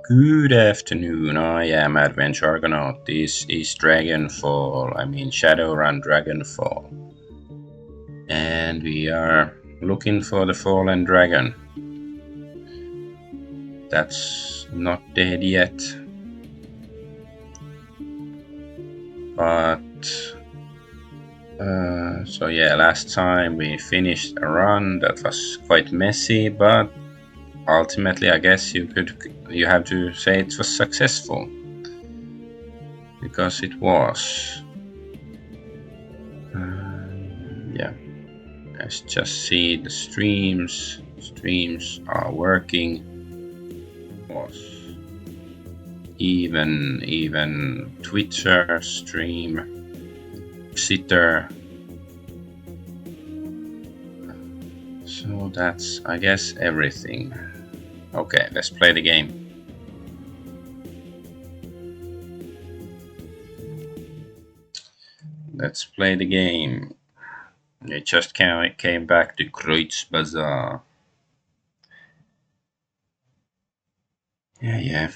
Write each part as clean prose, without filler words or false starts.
Good afternoon, I am Adventure Argonaut. This is Dragonfall, Shadowrun Dragonfall. And we are looking for the fallen dragon. That's not dead yet. But, so yeah, last time we finished a run that was quite messy, but ultimately I guess you have to say it was successful. Because it was. Yeah. Let's just see the streams. Streams are working. Was even Twitter stream sitter. So that's, I guess, everything. Okay, let's play the game. Let's play the game. I just came back to Kreutz Bazaar. Yeah.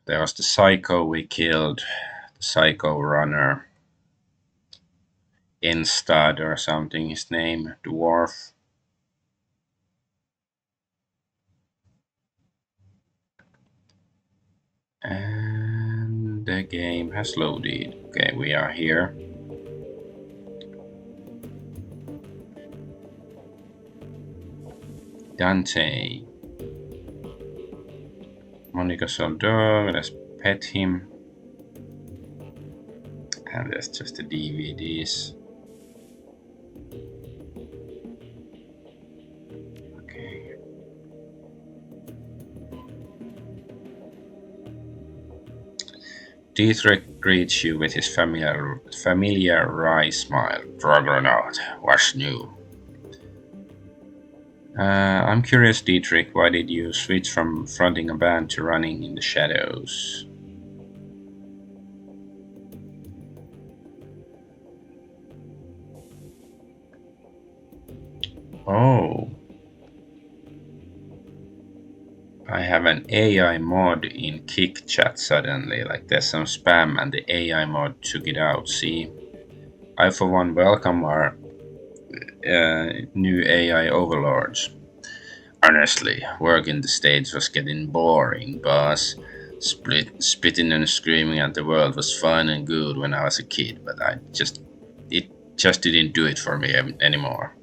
There was the psycho we killed. The psycho runner. Instad or something, his name. Dwarf. And the game has loaded. Okay, we are here. Dante. Monica Soldor, let's pet him. And that's just the DVDs. Okay. Dietrich greets you with his familiar wry smile. Argonaut, what's new? I'm curious, Dietrich, why did you switch from fronting a band to running in the shadows? Oh. I have an AI mod in Kick Chat suddenly, like there's some spam and the AI mod took it out, see? I for one welcome our new AI overlords. Honestly, work in the States was getting boring, boss. Spitting and screaming at the world was fun and good when I was a kid, but it just didn't do it for me anymore.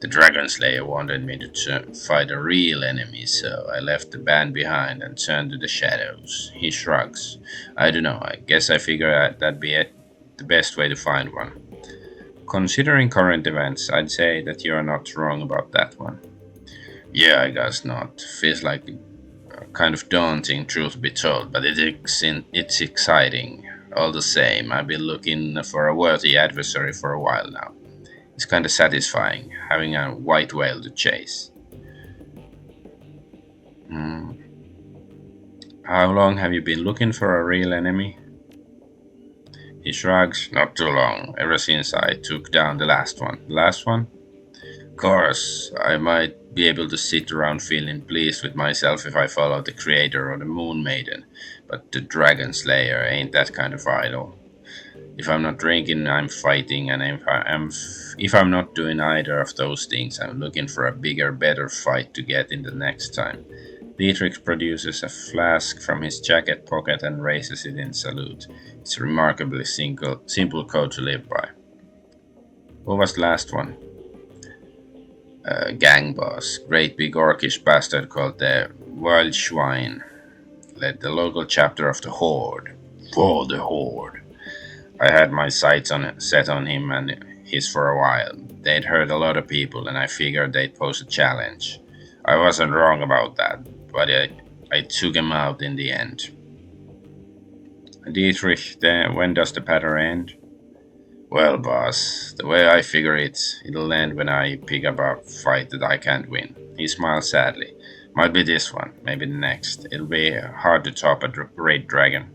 The Dragon Slayer wanted me to fight a real enemy, so I left the band behind and turned to the shadows. He shrugs. I don't know, I guess I figured that'd be the best way to find one. Considering current events, I'd say that you're not wrong about that one. Yeah, I guess not. Feels like kind of daunting, truth be told, but it's exciting. All the same, I've been looking for a worthy adversary for a while now. It's kind of satisfying having a white whale to chase. How long have you been looking for a real enemy? He shrugs. Not too long. Ever since I took down the last one. The last one? Of course, I might be able to sit around feeling pleased with myself if I follow the creator or the Moon Maiden, but the Dragon Slayer ain't that kind of idol. If I'm not drinking, I'm fighting, and if I'm not doing either of those things, I'm looking for a bigger, better fight to get in the next time. Dietrich produces a flask from his jacket pocket and raises it in salute. It's a remarkably simple code to live by. What was the last one? Gang boss, great big orcish bastard called the Wildschwein, led the local chapter of the Horde. For the Horde. I had my sights set on him and his for a while. They'd hurt a lot of people, and I figured they'd pose a challenge. I wasn't wrong about that, but I took him out in the end. Dietrich, when does the pattern end? Well, boss, the way I figure it, it'll end when I pick up a fight that I can't win. He smiled sadly. Might be this one, maybe the next. It'll be hard to top a great dragon.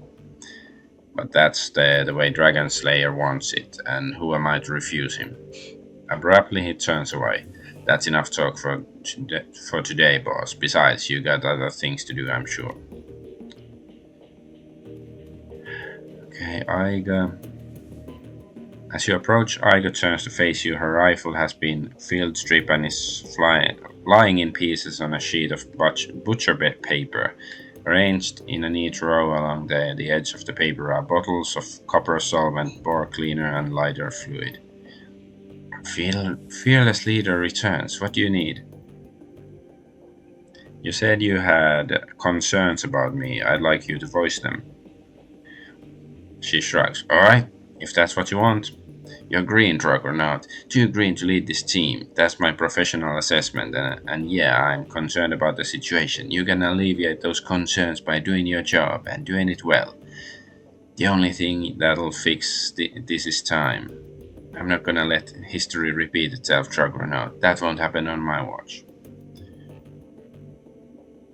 But that's the way Dragon Slayer wants it, and who am I to refuse him? Abruptly he turns away. That's enough talk for today, boss. Besides, you got other things to do, I'm sure. Okay, Aiga. As you approach, Aiga turns to face you. Her rifle has been field stripped and is lying in pieces on a sheet of butcher paper. Arranged in a neat row along the edge of the paper are bottles of copper solvent, bore cleaner, and lighter fluid. Fearless leader returns. What do you need? You said you had concerns about me. I'd like you to voice them. She shrugs. Alright, if that's what you want. You're green, Argonaut. Too green to lead this team. That's my professional assessment, and yeah, I'm concerned about the situation. You can alleviate those concerns by doing your job, and doing it well. The only thing that'll fix this is time. I'm not gonna let history repeat itself, Argonaut. That won't happen on my watch.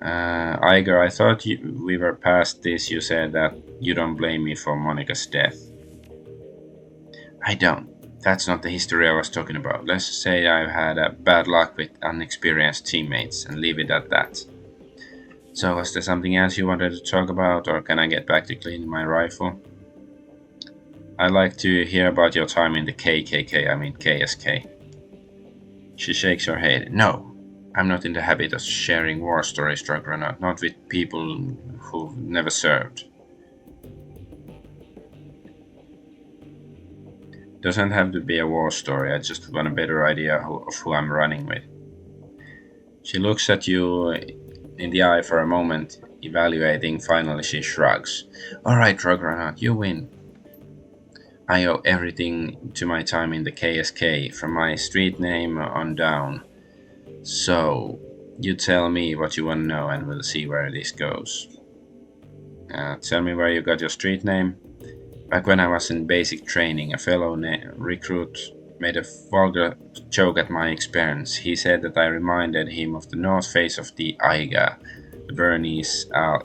Iger, I thought we were past this. You said that you don't blame me for Monica's death. I don't. That's not the history I was talking about. Let's say I've had a bad luck with inexperienced teammates and leave it at that. So, was there something else you wanted to talk about, or can I get back to cleaning my rifle? I'd like to hear about your time in the KSK. She shakes her head. No, I'm not in the habit of sharing war stories, Dragonfall, not with people who've never served. Doesn't have to be a war story, I just want a better idea of who I'm running with. She looks at you in the eye for a moment, evaluating. Finally, she shrugs. Alright, Dragonfall, you win. I owe everything to my time in the KSK, from my street name on down. So, you tell me what you want to know and we'll see where this goes. Tell me where you got your street name. Back when I was in basic training, a fellow recruit made a vulgar joke at my expense. He said that I reminded him of the north face of the Aiga,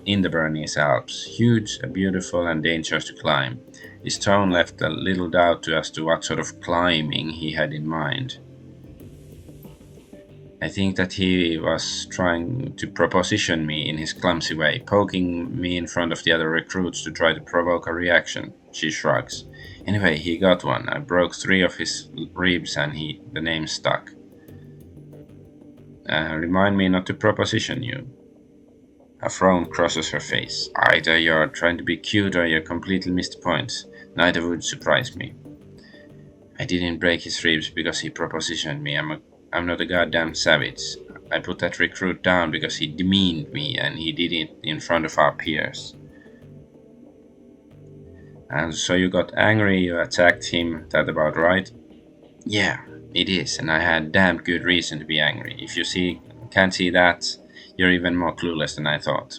in the Bernese Alps. Huge, beautiful, and dangerous to climb. His tone left a little doubt as to what sort of climbing he had in mind. I think that he was trying to proposition me in his clumsy way, poking me in front of the other recruits to try to provoke a reaction. She shrugs. Anyway, he got one. I broke 3 of his ribs and the name stuck. Remind me not to proposition you. A frown crosses her face. Either you're trying to be cute or you completely missed the point. Neither would surprise me. I didn't break his ribs because he propositioned me. I'm not a goddamn savage. I put that recruit down because he demeaned me, and he did it in front of our peers. And so you got angry, you attacked him, that about right? Yeah, it is, and I had damn good reason to be angry. If you can't see that, you're even more clueless than I thought.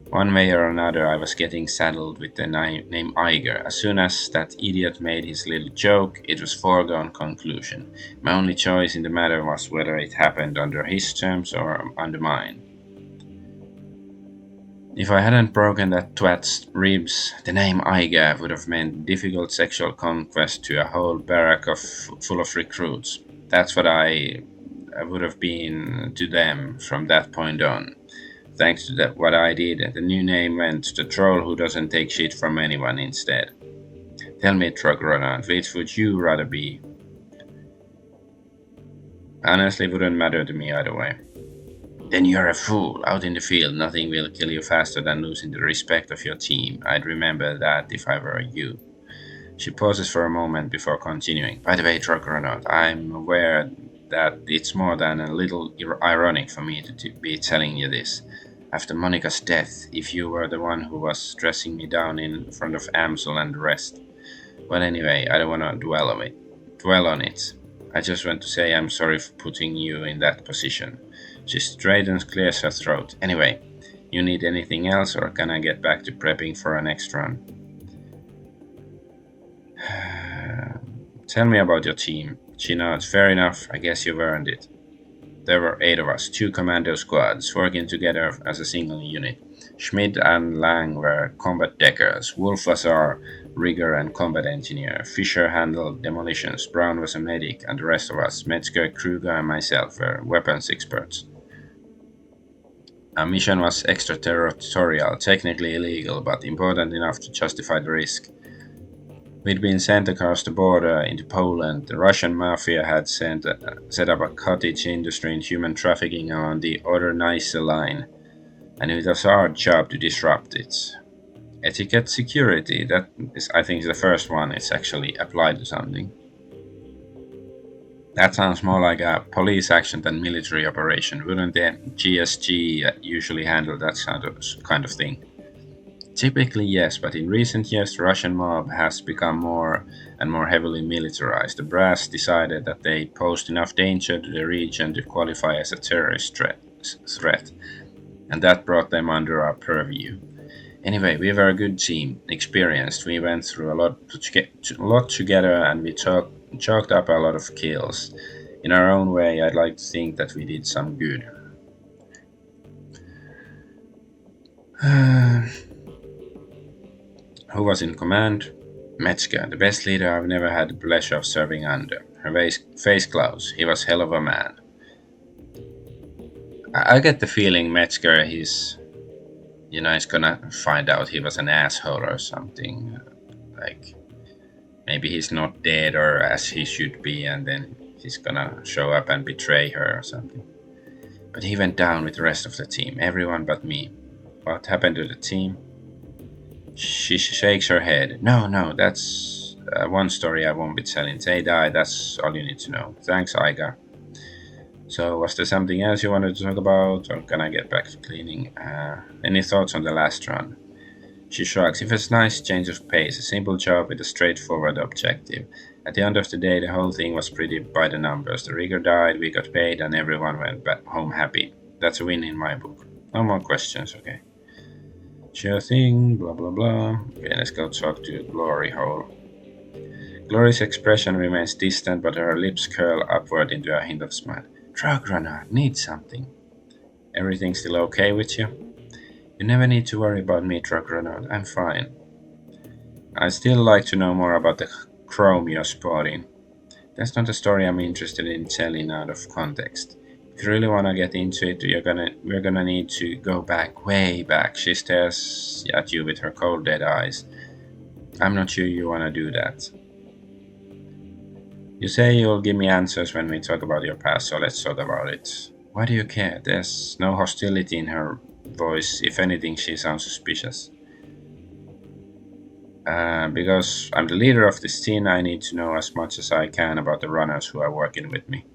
One way or another, I was getting saddled with the name Iger. As soon as that idiot made his little joke, it was foregone conclusion. My only choice in the matter was whether it happened under his terms or under mine. If I hadn't broken that twat's ribs, the name Iger would have meant difficult sexual conquest to a whole barrack full of recruits. That's what I would have been to them from that point on. Thanks to what I did, the new name went to the troll who doesn't take shit from anyone instead. Tell me, Trugrunner, which would you rather be? Honestly, wouldn't matter to me either way. Then you're a fool. Out in the field, nothing will kill you faster than losing the respect of your team. I'd remember that if I were you. She pauses for a moment before continuing. By the way, Trugrunner, I'm aware that it's more than a little ironic for me to be telling you this. After Monica's death, if you were the one who was dressing me down in front of Amsel and the rest. But anyway, I don't want to dwell on it. I just want to say I'm sorry for putting you in that position. She straightens, clears her throat. Anyway, you need anything else, or can I get back to prepping for our next run? Tell me about your team. She nods. Fair enough, I guess you've earned it. There were 8 of us, 2 commando squads, working together as a single unit. Schmidt and Lang were combat deckers. Wolf was our rigger and combat engineer. Fisher handled demolitions. Brown was a medic, and the rest of us, Metzger, Kruger, and myself, were weapons experts. Our mission was extraterritorial, technically illegal, but important enough to justify the risk. We'd been sent across the border into Poland. The Russian mafia had set up a cottage industry in human trafficking on the Oder-Neisse line, and it was our job to disrupt it. Etiquette security, that is, I think, is the first one it's actually applied to something. That sounds more like a police action than military operation. Wouldn't the GSG usually handle that kind of thing? Typically, yes, but in recent years, the Russian mob has become more and more heavily militarized. The brass decided that they posed enough danger to the region to qualify as a terrorist threat, and that brought them under our purview. Anyway, we were a good team, experienced. We went through a lot together, and we chalked up a lot of kills. In our own way, I'd like to think that we did some good. Who was in command? Metzger, the best leader I've never had the pleasure of serving under. Her face glows. He was hell of a man. I get the feeling Metzger, he's gonna find out he was an asshole or something. Like, maybe he's not dead or as he should be, and then he's gonna show up and betray her or something. But he went down with the rest of the team, everyone but me. What happened to the team? She shakes her head. No, that's one story I won't be telling. They died, that's all you need to know. Thanks, Iga. So, was there something else you wanted to talk about, or can I get back to cleaning? Any thoughts on the last run? She shrugs. It was a nice change of pace, a simple job with a straightforward objective. At the end of the day, the whole thing was pretty by the numbers. The rigger died, we got paid, and everyone went back home happy. That's a win in my book. No more questions, okay? Sure thing, blah blah blah. Okay, let's go talk to Glory Hole. Glory's expression remains distant, but her lips curl upward into a hint of smile. Drug runner, need something. Everything still okay with you? You never need to worry about me, Drug runner. I'm fine. I'd still like to know more about the chrome you're spotting. That's not a story I'm interested in telling out of context. If you really want to get into it, we're gonna need to go back, way back. She stares at you with her cold, dead eyes. I'm not sure you want to do that. You say you'll give me answers when we talk about your past, so let's talk about it. Why do you care? There's no hostility in her voice. If anything, she sounds suspicious. Because I'm the leader of this team, I need to know as much as I can about the runners who are working with me.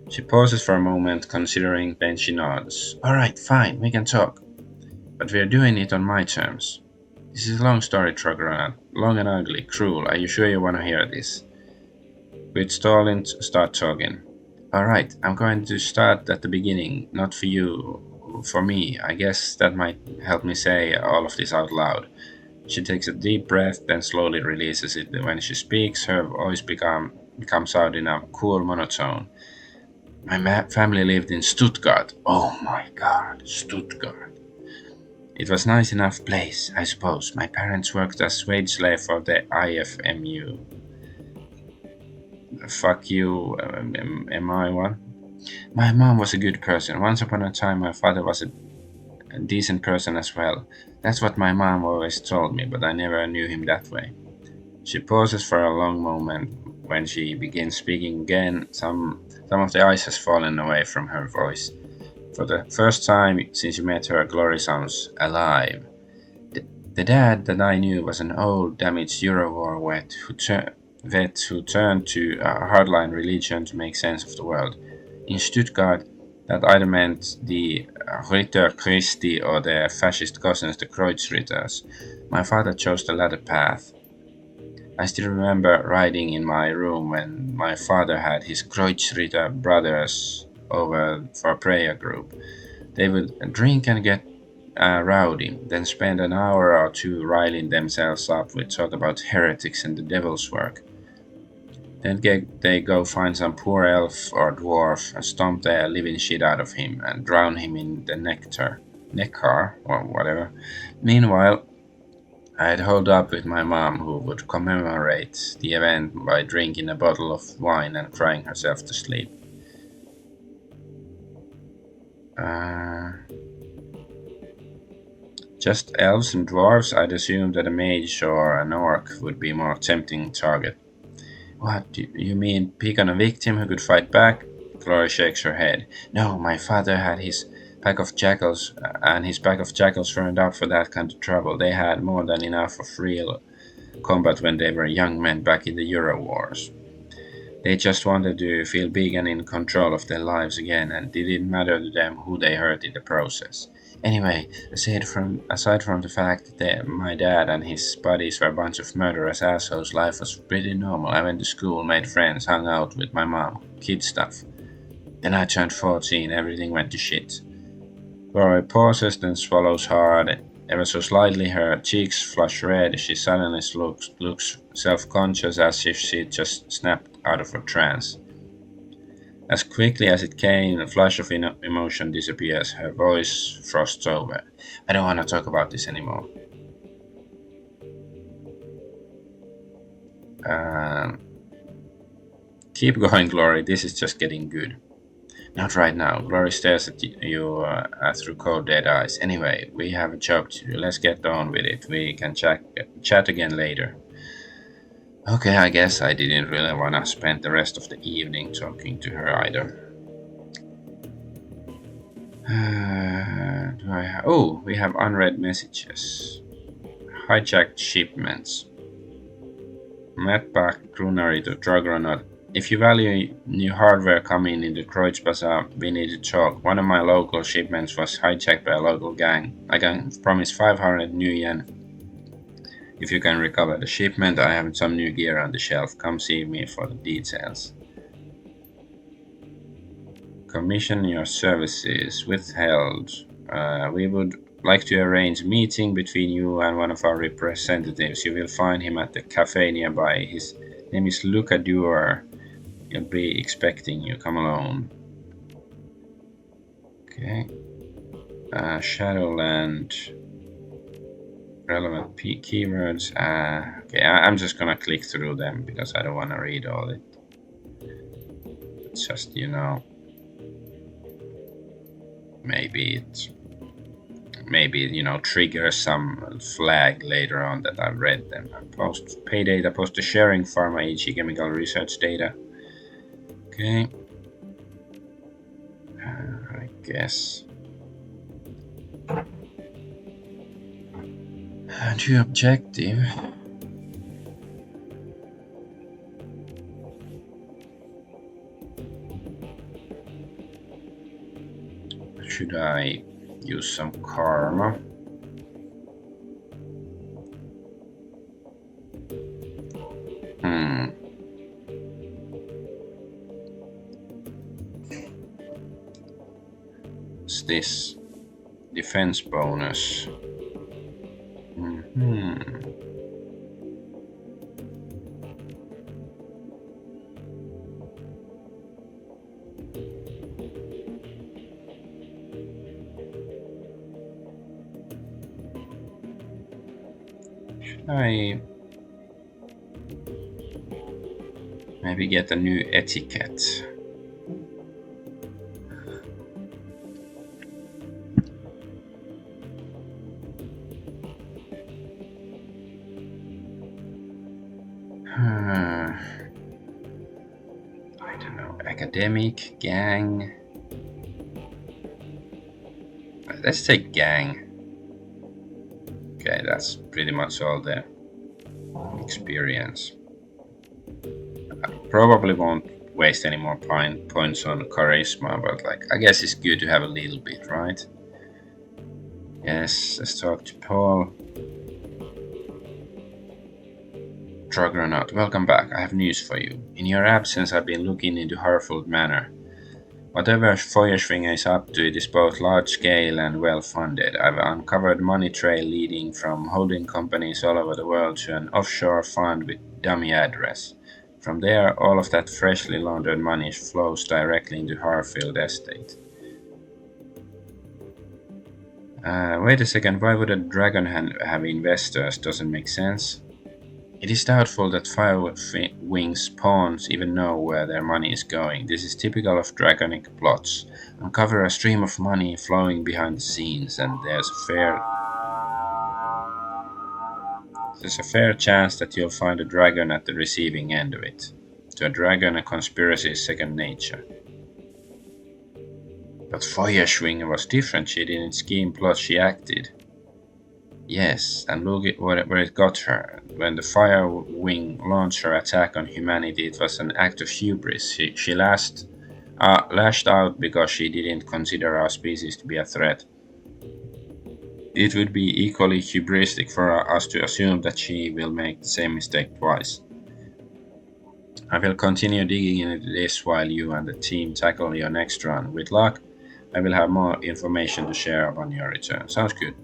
She pauses for a moment, considering, then she nods. Alright, fine, we can talk. But we're doing it on my terms. This is a long story, Trogronat. Long and ugly, cruel. Are you sure you want to hear this? We'd stall and start talking. Alright, I'm going to start at the beginning, not for you, for me. I guess that might help me say all of this out loud. She takes a deep breath, then slowly releases it. When she speaks, her voice comes out in a cool monotone. My family lived in Stuttgart. Oh my god, Stuttgart. It was a nice enough place, I suppose. My parents worked as wage slave for the IFMU. Fuck you, am I one? My mom was a good person. Once upon a time, my father was a decent person as well. That's what my mom always told me, but I never knew him that way. She pauses for a long moment. When she begins speaking again, some of the ice has fallen away from her voice. For the first time since you met her, Glory sounds alive. The dad that I knew was an old, damaged Eurowar vet who turned to a hardline religion to make sense of the world. In Stuttgart, that either meant the Ritter Christi or the fascist cousins, the Kreuzritters. My father chose the latter path. I still remember riding in my room when my father had his Kreuzritter brothers over for a prayer group. They would drink and get rowdy, then spend an hour or two riling themselves up with talk about heretics and the devil's work. Then they go find some poor elf or dwarf and stomp the living shit out of him and drown him in the nectar, or whatever. Meanwhile, I'd hold up with my mom, who would commemorate the event by drinking a bottle of wine and crying herself to sleep. Just elves and dwarves? I'd assume that a mage or an orc would be a more tempting target. What, do you mean pick on a victim who could fight back? Glory shakes her head. No, my father had his pack of jackals, and his pack of jackals weren't up for that kind of trouble. They had more than enough of real combat when they were young men back in the Euro Wars. They just wanted to feel big and in control of their lives again, and it didn't matter to them who they hurt in the process. Anyway, aside from the fact that my dad and his buddies were a bunch of murderous assholes, life was pretty normal. I went to school, made friends, hung out with my mom, kid stuff. Then I turned 14, everything went to shit. Glory pauses, then swallows hard. Ever so slightly, her cheeks flush red. She suddenly looks self-conscious, as if she just snapped out of a trance. As quickly as it came, a flash of emotion disappears. Her voice frosts over. I don't want to talk about this anymore. Keep going, Glory. This is just getting good. Not right now. Glory stares at you through cold dead eyes. Anyway, we have a job to do. Let's get on with it. We can chat again later. Okay, I guess I didn't really want to spend the rest of the evening talking to her either. We have unread messages. Hijacked shipments. Medpack Grunary to Dragonaut. If you value new hardware coming in the Kreutz Bazaar, we need to talk. One of my local shipments was hijacked by a local gang. I can promise 500 new yen. If you can recover the shipment, I have some new gear on the shelf. Come see me for the details. Commission your services withheld. We would like to arrange a meeting between you and one of our representatives. You will find him at the cafe nearby. His name is Luca Duer. He'll be expecting you. Come alone. Okay. Shadowland. Relevant keywords. Okay, I'm just gonna click through them because I don't want to read all it. It's just, maybe trigger some flag later on that I've read them. Post pay data, post to sharing pharma AG chemical research data. Okay. I guess. To objective. Should I use some karma? What's this? Defense bonus. I maybe get a new etiquette. I don't know. Academic, gang. Let's take gang. Okay, that's pretty much all the experience. I probably won't waste any more points on charisma, but I guess it's good to have a little bit, right? Yes, let's talk to Paul. Argonaut, welcome back. I have news for you. In your absence, I've been looking into Harfold Manor. Whatever Feuerschwinge is up to, it is both large-scale and well-funded. I've uncovered money trail leading from holding companies all over the world to an offshore fund with dummy address. From there, all of that freshly laundered money flows directly into Harfield Estate. Wait a second, why would a dragon have investors? Doesn't make sense. It is doubtful that Firewing's pawns even know where their money is going. This is typical of dragonic plots. Uncover a stream of money flowing behind the scenes, and there's a fair There's a fair chance that you'll find a dragon at the receiving end of it. To a dragon, a conspiracy is second nature. But Feuerschwinge was different. She didn't scheme, plot, she acted. Yes, and look at where it got her. When the Fire Wing launched her attack on humanity, it was an act of hubris. She lashed out because she didn't consider our species to be a threat. It would be equally hubristic for us to assume that she will make the same mistake twice. I will continue digging into this while you and the team tackle your next run. With luck, I will have more information to share upon your return. Sounds good.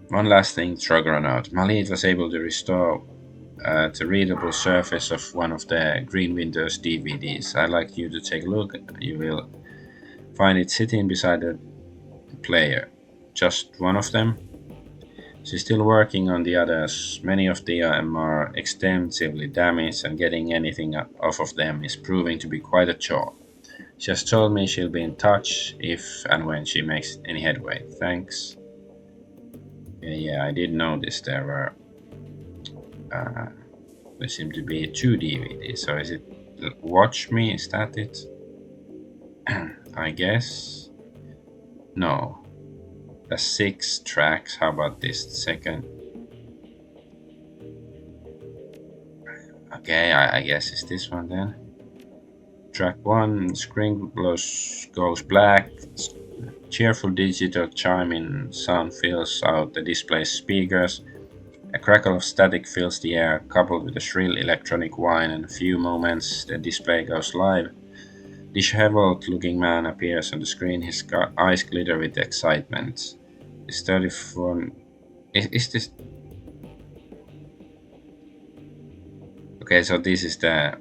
One last thing, Argonaut. Malit was able to restore the readable surface of one of the Green Winters DVDs. I'd like you to take a look. You will find it sitting beside the player. Just one of them? She's still working on the others. Many of them are extensively damaged, and getting anything off of them is proving to be quite a chore. She has told me she'll be in touch if and when she makes any headway. Thanks. Yeah, I did notice there seem to be two DVDs. So is it Watch Me? Is that it? I guess. No. That's 6 tracks. How about this second? Okay, I guess it's this one then. Track 1, screen goes black. Cheerful digital chiming sound fills out the display's speakers. A crackle of static fills the air, coupled with a shrill electronic whine. In a few moments, the display goes live. Disheveled-looking man appears on the screen, his eyes glitter with excitement. Is 34... Is this... Okay, so this is the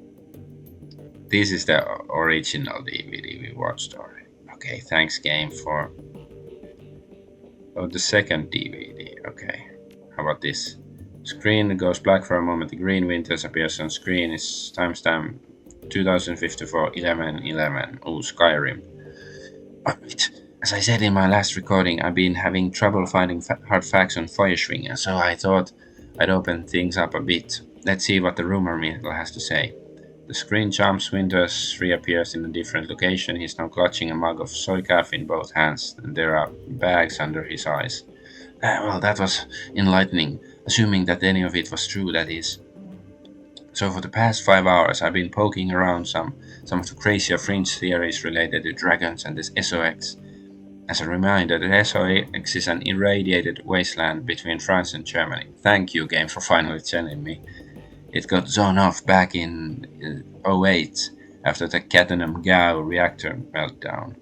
original DVD we watched already. Okay, thanks game for... Oh, the second DVD, okay. How about this? Screen goes black for a moment, the Green Winters appears on screen, is timestamp 2054 11:11. Oh, Skyrim. Wait. As I said in my last recording, I've been having trouble finding hard facts on Feuerschwinge, so I thought I'd open things up a bit. Let's see what the rumor mill has to say. The screen jumps, Winters reappears in a different location. He's now clutching a mug of soy coffee in both hands, and there are bags under his eyes. Well, that was enlightening, assuming that any of it was true, that is. So for the past 5 hours, I've been poking around some of the crazier fringe theories related to dragons and this SOX. As a reminder, the SOX is an irradiated wasteland between France and Germany. Thank you, game, for finally telling me. It got zoned off back in 08 after the Cadmium Gao reactor meltdown.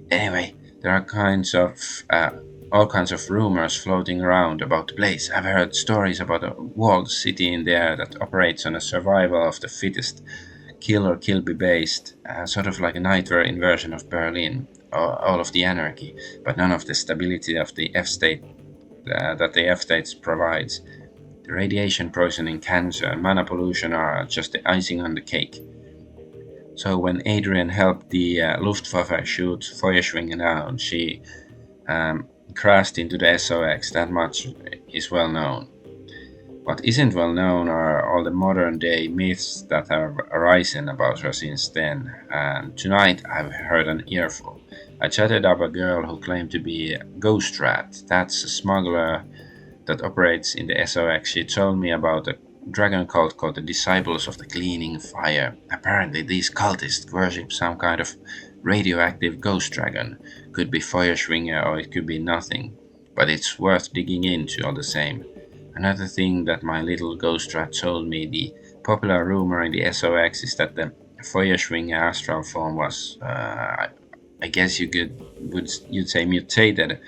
Anyway, there are all kinds of rumors floating around about the place. I've heard stories about a walled city in there that operates on a survival of the fittest, kill or kill be based, sort of like a nightmare inversion of Berlin, all of the anarchy, but none of the stability of the F-state that the F-state provides. The radiation poisoning, cancer, and mana pollution are just the icing on the cake. So when Adrian helped the Luftwaffe shoot Feuerschwinge down, she crashed into the SOX. That much is well known. What isn't well known are all the modern day myths that have arisen about her since then, and tonight I've heard an earful. I chatted up a girl who claimed to be a ghost rat. That's a smuggler that operates in the SOX. She told me about a dragon cult called the Disciples of the Cleaning Fire. Apparently these cultists worship some kind of radioactive ghost dragon. Could be Feuerschwinge or it could be nothing, but it's worth digging into all the same. Another thing that my little ghost rat told me, the popular rumor in the SOX is that the Feuerschwinge astral form was, I guess you'd say mutated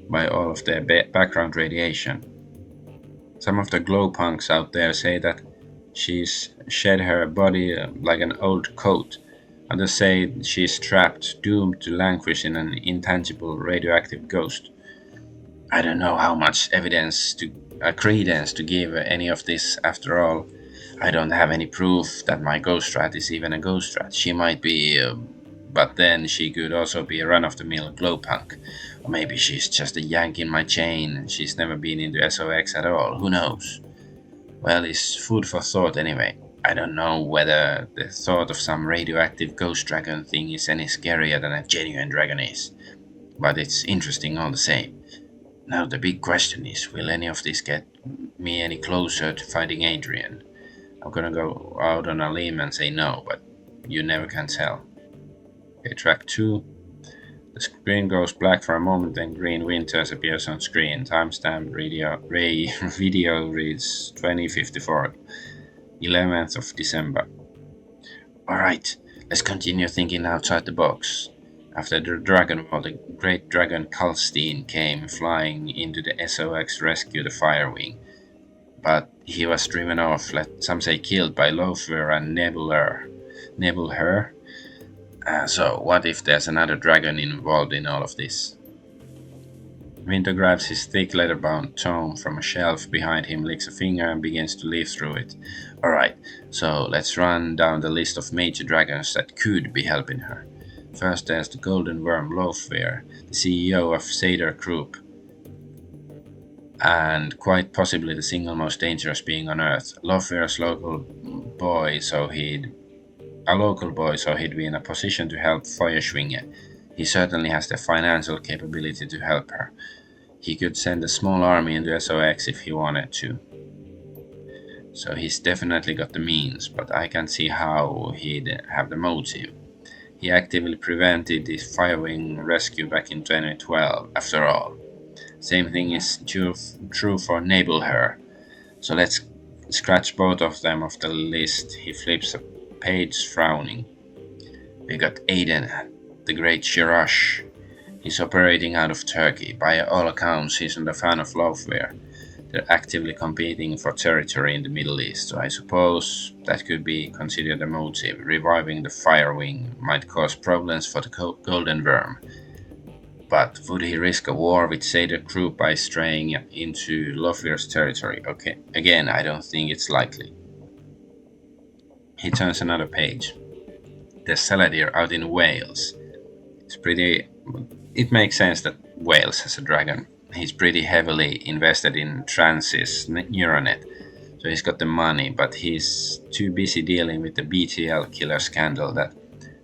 by all of the background radiation. Some of the glowpunks out there say that she's shed her body like an old coat. Others say she's trapped, doomed to languish in an intangible radioactive ghost. I don't know how much credence to give any of this. After all, I don't have any proof that my ghost rat is even a ghost rat. She might be, but then she could also be a run-of-the-mill glowpunk. Or maybe she's just a yank in my chain and she's never been into SOX at all. Who knows? Well, it's food for thought anyway. I don't know whether the thought of some radioactive ghost dragon thing is any scarier than a genuine dragon is, but it's interesting all the same. Now the big question is, will any of this get me any closer to fighting Adrian? I'm gonna go out on a limb and say no, but you never can tell. Okay, track 2. The screen goes black for a moment, then Green Winters appears on screen. Timestamp video reads 2054, 11th of December. Alright, let's continue thinking outside the box. After the Dragon Ball, the great dragon Kalstein came flying into the SOX to rescue the Firewing. But he was driven off, some say killed, by Lofer and Nebulher. So what if there's another dragon involved in all of this? Winter grabs his thick leather-bound tome from a shelf behind him, licks a finger and begins to leaf through it. Alright, so let's run down the list of major dragons that could be helping her. First there's the Golden Worm Lofer, the CEO of Seder Group, and quite possibly the single most dangerous being on Earth. Lofer's a local boy, so he'd be in a position to help Feuerschwinge. He certainly has the financial capability to help her. He could send a small army into SOX if he wanted to. So he's definitely got the means, but I can't see how he'd have the motive. He actively prevented the Firewing rescue back in 2012, after all. Same thing is true for Nebulher. So let's scratch both of them off the list. He flips a page, frowning. We got Aiden, the great Shirash. He's operating out of Turkey. By all accounts, he's not a fan of Lofer. They're actively competing for territory in the Middle East, so I suppose that could be considered a motive. Reviving the Firewing might cause problems for the Golden Worm. But would he risk a war with Seder Group by straying into Lofer's territory? Okay, again, I don't think it's likely. He turns another page. There's Saladir out in Wales. It makes sense that Wales has a dragon. He's pretty heavily invested in Transys Neuronet, so he's got the money, but he's too busy dealing with the BTL killer scandal that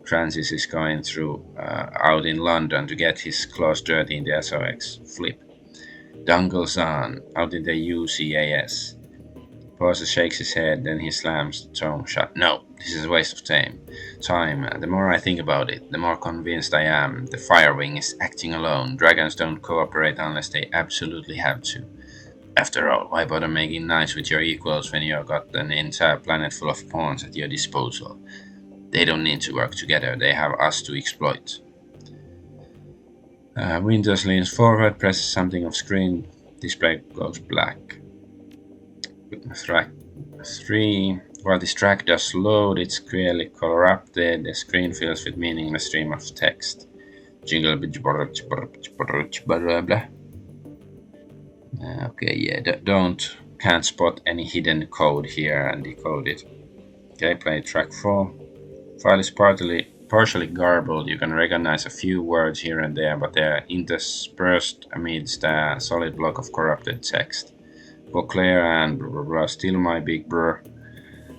Transys is going through out in London to get his claws dirty in the SOX. Flip. Dungelzahn out in the UCAS. Pauses, shakes his head, then he slams the tome shut. No, this is a waste of time. The more I think about it, the more convinced I am. The Firewing is acting alone. Dragons don't cooperate unless they absolutely have to. After all, why bother making nice with your equals when you've got an entire planet full of pawns at your disposal? They don't need to work together, they have us to exploit. Winters leans forward, presses something off screen, display goes black. Track 3. While this track does load, it's clearly corrupted. The screen fills with meaningless stream of text. Jingle blah. Okay, yeah, can't spot any hidden code here and decode it. Okay, play track 4. File is partially garbled. You can recognize a few words here and there, but they're interspersed amidst a solid block of corrupted text. Beauclair and blah blah blah, still my big brr.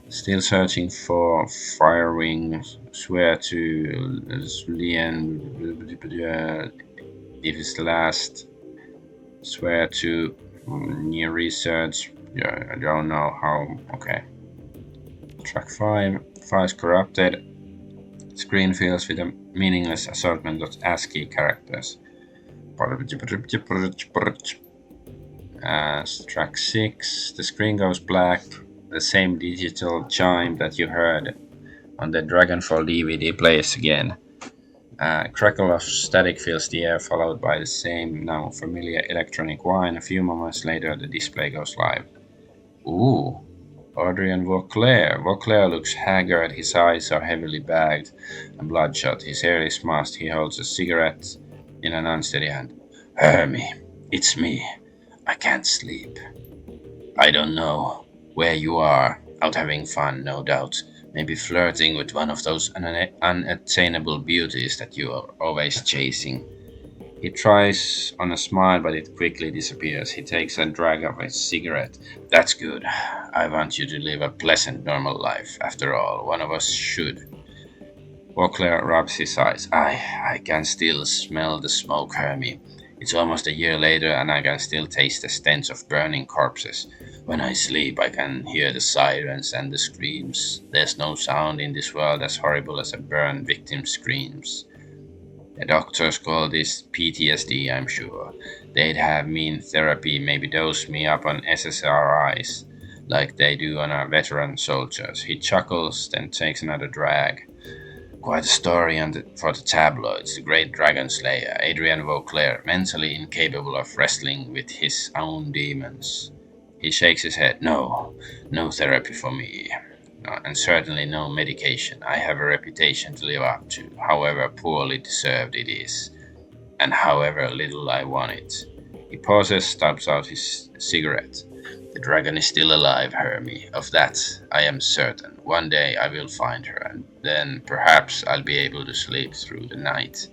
Still searching for Firewing. Swear to Lian. If it's the last. Swear to new research. Yeah, I don't know how. Okay. Track 5. Files corrupted. Screen fills with a meaningless assortment of ASCII characters. Track 6. The screen goes black. The same digital chime that you heard on the Dragonfall DVD plays again. Crackle of static fills the air, followed by the same, now familiar electronic whine. A few moments later, the display goes live. Ooh, Adrian Vauclair. Vauclair looks haggard, his eyes are heavily bagged and bloodshot. His hair is mussed. He holds a cigarette in an unsteady hand. Hermie, it's me. I can't sleep. I don't know where you are. Out having fun, no doubt. Maybe flirting with one of those unattainable beauties that you are always chasing. He tries on a smile, but it quickly disappears. He takes a drag of his cigarette. That's good. I want you to live a pleasant, normal life. After all, one of us should. Vauclair rubs his eyes. I can still smell the smoke, Hermie. It's almost a year later, and I can still taste the stench of burning corpses. When I sleep, I can hear the sirens and the screams. There's no sound in this world as horrible as a burned victim's screams. The doctors call this PTSD, I'm sure. They'd have me in therapy, maybe dose me up on SSRIs, like they do on our veteran soldiers. He chuckles, then takes another drag. Quite a story for the tabloids. The great dragon slayer, Adrian Vauclair, mentally incapable of wrestling with his own demons. He shakes his head. No, no therapy for me. And certainly no medication. I have a reputation to live up to, however poorly deserved it is, and however little I want it. He pauses, stabs out his cigarette. The dragon is still alive, Hermie. Of that I am certain. One day I will find her, and then perhaps I'll be able to sleep through the night.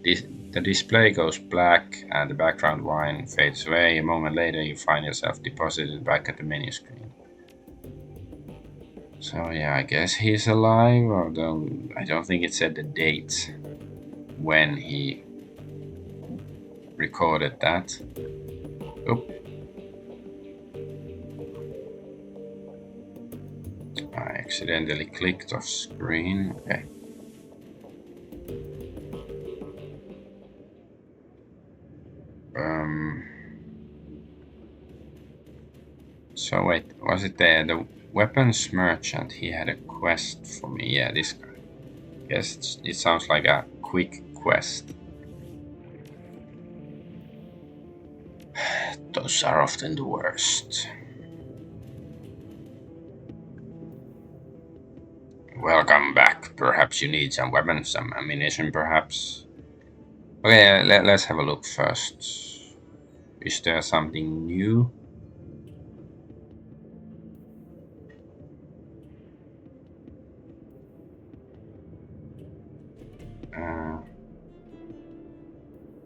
The display goes black, and the background wine fades away. A moment later, you find yourself deposited back at the menu screen. So yeah, I guess he's alive, although I don't think it said the date when he recorded that. Oop. I accidentally clicked off screen. Okay. So wait, was it the weapons merchant? He had a quest for me. Yeah, this guy. Yes, it sounds like a quick quest. Those are often the worst. Welcome back. Perhaps you need some weapons, some ammunition, perhaps. Okay, let's have a look first. Is there something new? Uh,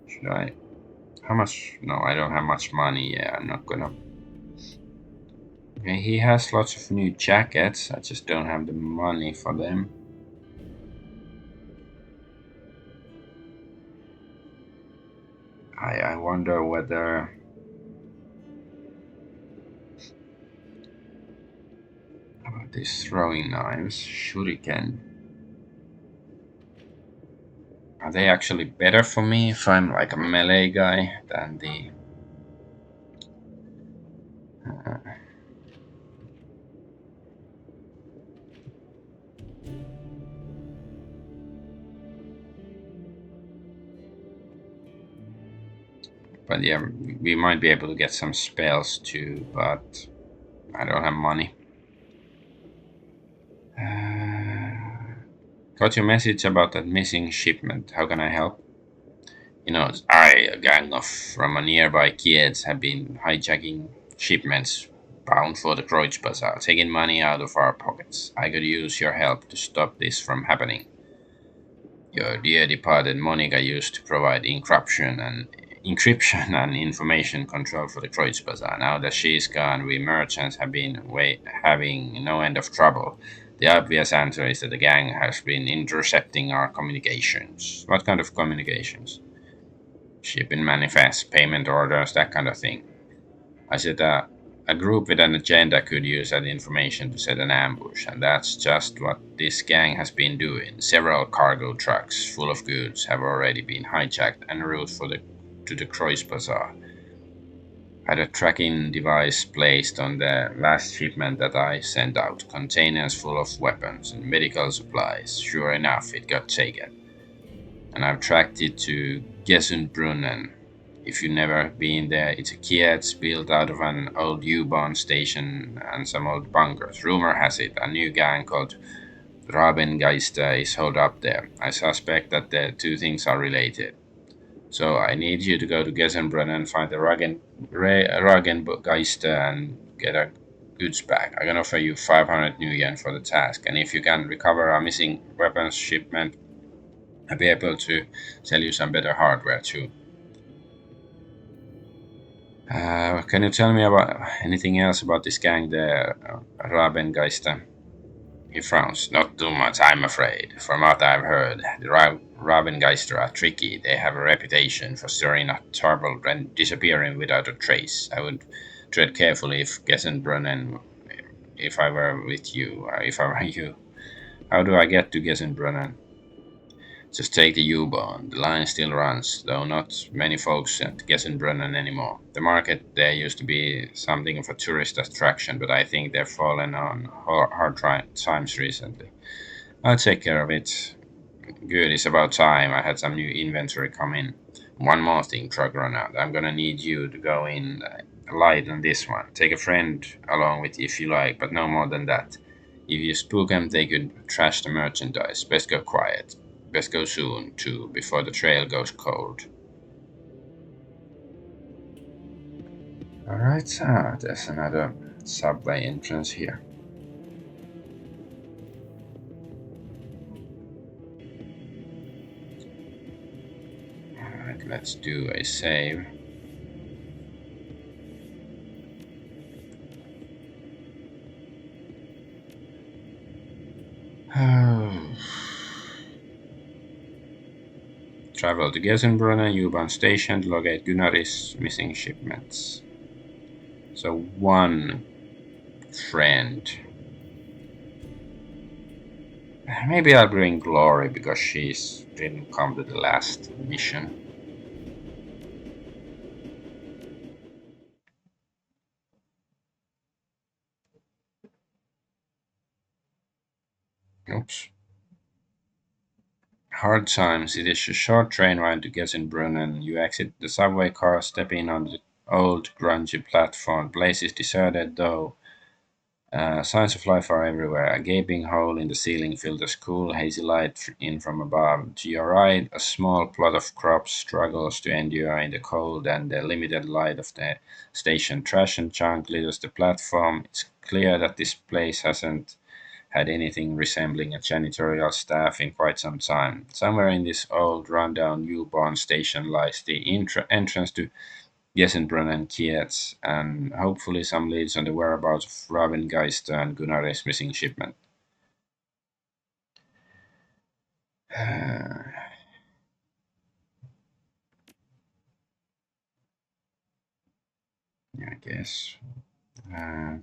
should I? How much? No, I don't have much money. Yeah, I'm not gonna. Okay, he has lots of new jackets. I just don't have the money for them. I wonder whether. How about these throwing knives? Shuriken. Are they actually better for me if I'm like a melee guy than the. Uh, but yeah, we might be able to get some spells too, but I don't have money. Got your message about that missing shipment. How can I help? A gang of from a nearby kids have been hijacking shipments bound for the Kreutz Bazaar, taking money out of our pockets. I could use your help to stop this from happening. Your dear departed Monica used to provide encryption and information control for the Kreutz Bazaar. Now that she's gone, we merchants have been having no end of trouble. The obvious answer is that the gang has been intercepting our communications. What kind of communications? Shipping manifests, payment orders, that kind of thing. I said a group with an agenda could use that information to set an ambush, and that's just what this gang has been doing. Several cargo trucks full of goods have already been hijacked en route to the Croix Bazaar. Had a tracking device placed on the last shipment that I sent out, containers full of weapons and medical supplies. Sure enough, it got taken. And I've tracked it to Gesundbrunnen. If you've never been there, it's a kiosk built out of an old U-Bahn station and some old bunkers. Rumor has it a new gang called Rabengeister is holed up there. I suspect that the two things are related. So I need you to go to Gesundbrunnen, find the Ragengeister and get a goods back. I can offer you 500 new yen for the task, and if you can recover a missing weapons shipment, I'll be able to sell you some better hardware too. Can you tell me about anything else about this gang, the Rabengeister? He frowns. Not too much, I'm afraid. From what I've heard, the Rabengeister are tricky. They have a reputation for stirring up trouble and disappearing without a trace. I would tread carefully if Gessenbrunnen, if I were with you, if I were you. How do I get to Gessenbrunnen? Just take the U-Bahn. The line still runs, though not many folks at Gessenbrunnen anymore. The market there used to be something of a tourist attraction, but I think they've fallen on hard times recently. I'll take care of it. Good, it's about time. I had some new inventory come in. One more thing, truck runner. I'm gonna need you to go in light on this one. Take a friend along with you if you like, but no more than that. If you spook 'em, they could trash the merchandise. Best go quiet. Best go soon, too, before the trail goes cold. Alright, there's another subway entrance here. Alright, let's do a save. Travel to Gessenbrunnen, U-Bahn station to locate Gunnaris missing shipments. So one friend. Maybe I'll bring Glory because she's didn't come to the last mission. Oops. Hard times. It is a short train ride to Gessenbrunnen. You exit the subway car, step in on the old grungy platform. Place is deserted though. Signs of life are everywhere. A gaping hole in the ceiling filters cool, hazy light in from above. To your right, a small plot of crops struggles to endure in the cold and the limited light of the station. Trash and junk litters the platform. It's clear that this place hasn't had anything resembling a janitorial staff in quite some time. Somewhere in this old, rundown U-Bahn station lies the entrance to Jessenbrunnen Kietz, and hopefully some leads on the whereabouts of Robin Geist and Gunnare's missing shipment. I guess. Uh,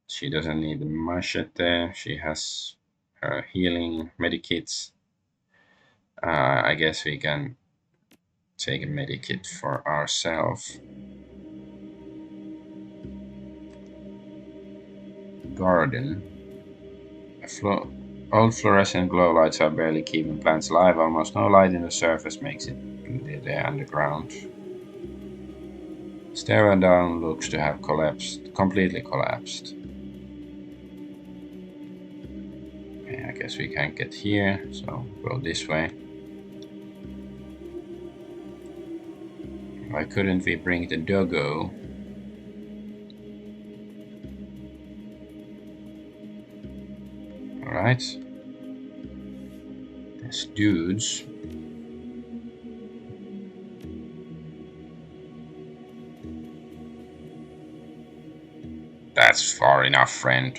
she doesn't need the machete. She has her healing medikits. I guess we can take a medikit for ourselves. Garden. Old fluorescent glow lights are barely keeping plants alive. Almost no light in the surface makes it there underground. Stairwell down looks to have collapsed, completely collapsed. Okay, I guess we can't get here, so go this way. Why couldn't we bring the doggo? Alright. There's dudes. That's far enough, friend.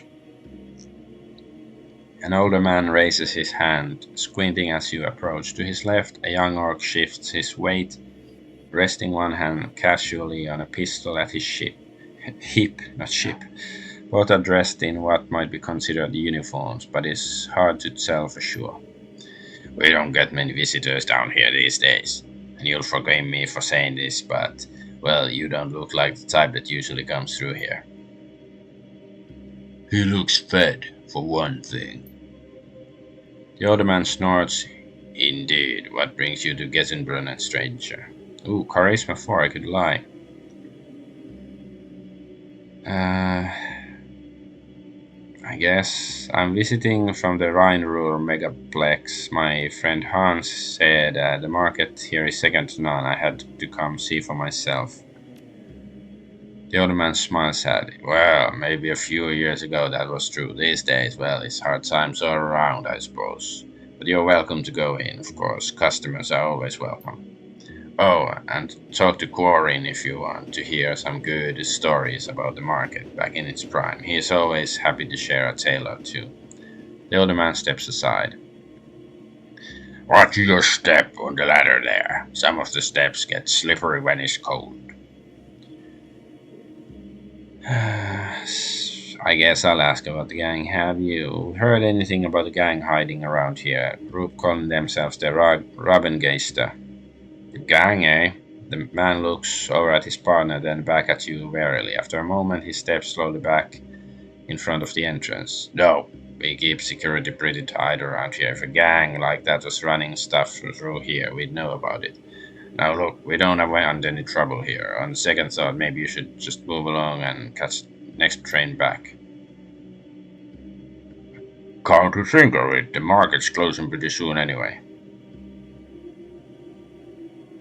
An older man raises his hand, squinting as you approach. To his left, a young orc shifts his weight, resting one hand casually on a pistol at his hip, not ship. Both are dressed in what might be considered uniforms, but it's hard to tell for sure. We don't get many visitors down here these days, and you'll forgive me for saying this, but, well, you don't look like the type that usually comes through here. He looks fed, for one thing. The older man snorts. Indeed, what brings you to Gessenbrunnen, stranger? Ooh, Charisma 4, I could lie. I guess I'm visiting from the Rhine-Ruhr megaplex. My friend Hans said the market here is second to none. I had to come see for myself. The old man smiled sadly. Well, maybe a few years ago that was true. These days, well, it's hard times all around, I suppose. But you're welcome to go in, of course. Customers are always welcome. Oh, and talk to Quarin if you want to hear some good stories about the market back in its prime. He is always happy to share a tale or two. The older man steps aside. Watch your step on the ladder there. Some of the steps get slippery when it's cold. I guess I'll ask about the gang. Have you heard anything about the gang hiding around here? Group calling themselves the Rabengeister. The gang, eh? The man looks over at his partner, then back at you warily. After a moment, he steps slowly back in front of the entrance. No, we keep security pretty tight around here. If a gang like that was running stuff through here, we'd know about it. Now look, we don't want any trouble here. On second thought, maybe you should just move along and catch next train back. Come to think of it, the market's closing pretty soon anyway.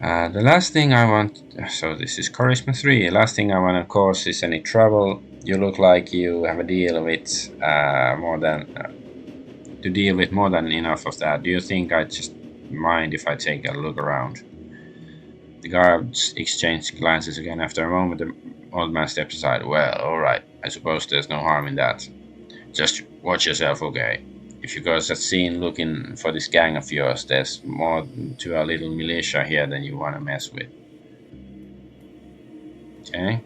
The last thing I want, so this is Charisma 3. Last thing I want to cause is any trouble. You look like you have a deal with to deal with more than enough of that. Do you think I just mind if I take a look around? The guards exchange glances again. After a moment, the old man steps aside. Well, alright. I suppose there's no harm in that. Just watch yourself, okay? If you guys are seen looking for this gang of yours, there's more to a little militia here than you want to mess with. Okay?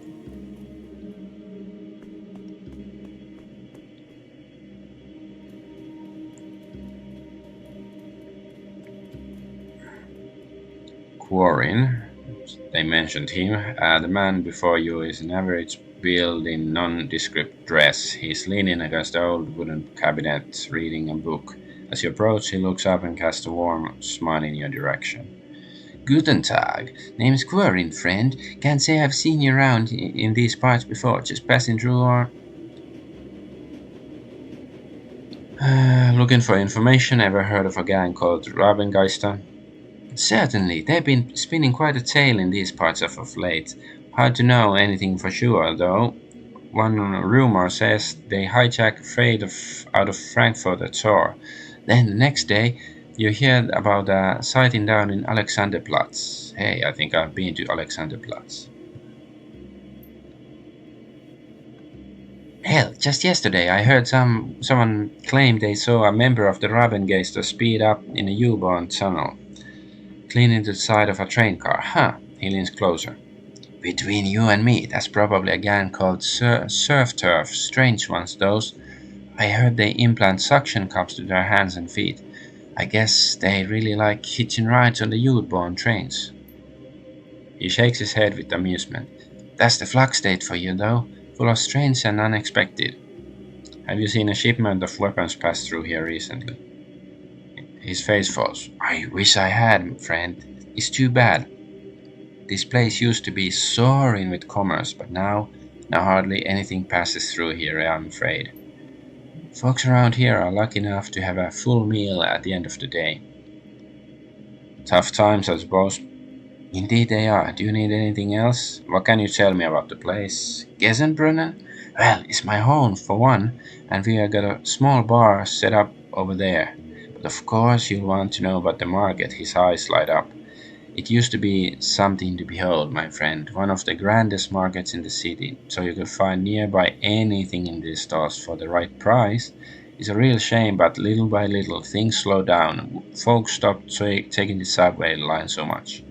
Quarin, they mentioned him. The man before you is an average build in nondescript dress. He's leaning against the old wooden cabinet, reading a book. As you approach, he looks up and casts a warm smile in your direction. Guten Tag. Name's Quarin, friend. Can't say I've seen you around in these parts before. Just passing through or... looking for information. Ever heard of a gang called Rabengeister? Certainly, they've been spinning quite a tale in these parts of late. Hard to know anything for sure, though. One rumor says they hijack freight out of Frankfurt at Tor. Then the next day, you hear about a sighting down in Alexanderplatz. Hey, I think I've been to Alexanderplatz. Hell, just yesterday I heard someone claim they saw a member of the Rabengeister speed up in a U-Bahn tunnel, cleaning the side of a train car. Huh, he leans closer. Between you and me, that's probably a gang called Surf Turf. Strange ones, those. I heard they implant suction cups to their hands and feet. I guess they really like hitching rides on the youth-born trains. He shakes his head with amusement. That's the flux state for you, though. Full of strange and unexpected. Have you seen a shipment of weapons pass through here recently? His face falls. I wish I had, friend. It's too bad. This place used to be soaring with commerce, but now hardly anything passes through here, I'm afraid. Folks around here are lucky enough to have a full meal at the end of the day. Tough times, I suppose. Indeed they are. Do you need anything else? What can you tell me about the place? Gesenbrunnen? Well, it's my home for one, and we have got a small bar set up over there. But of course you'll want to know about the market. His eyes light up. It used to be something to behold, my friend, one of the grandest markets in the city, so you could find nearby anything in these stalls for the right price. It's a real shame, but little by little things slow down. Folks stopped taking the subway line so much.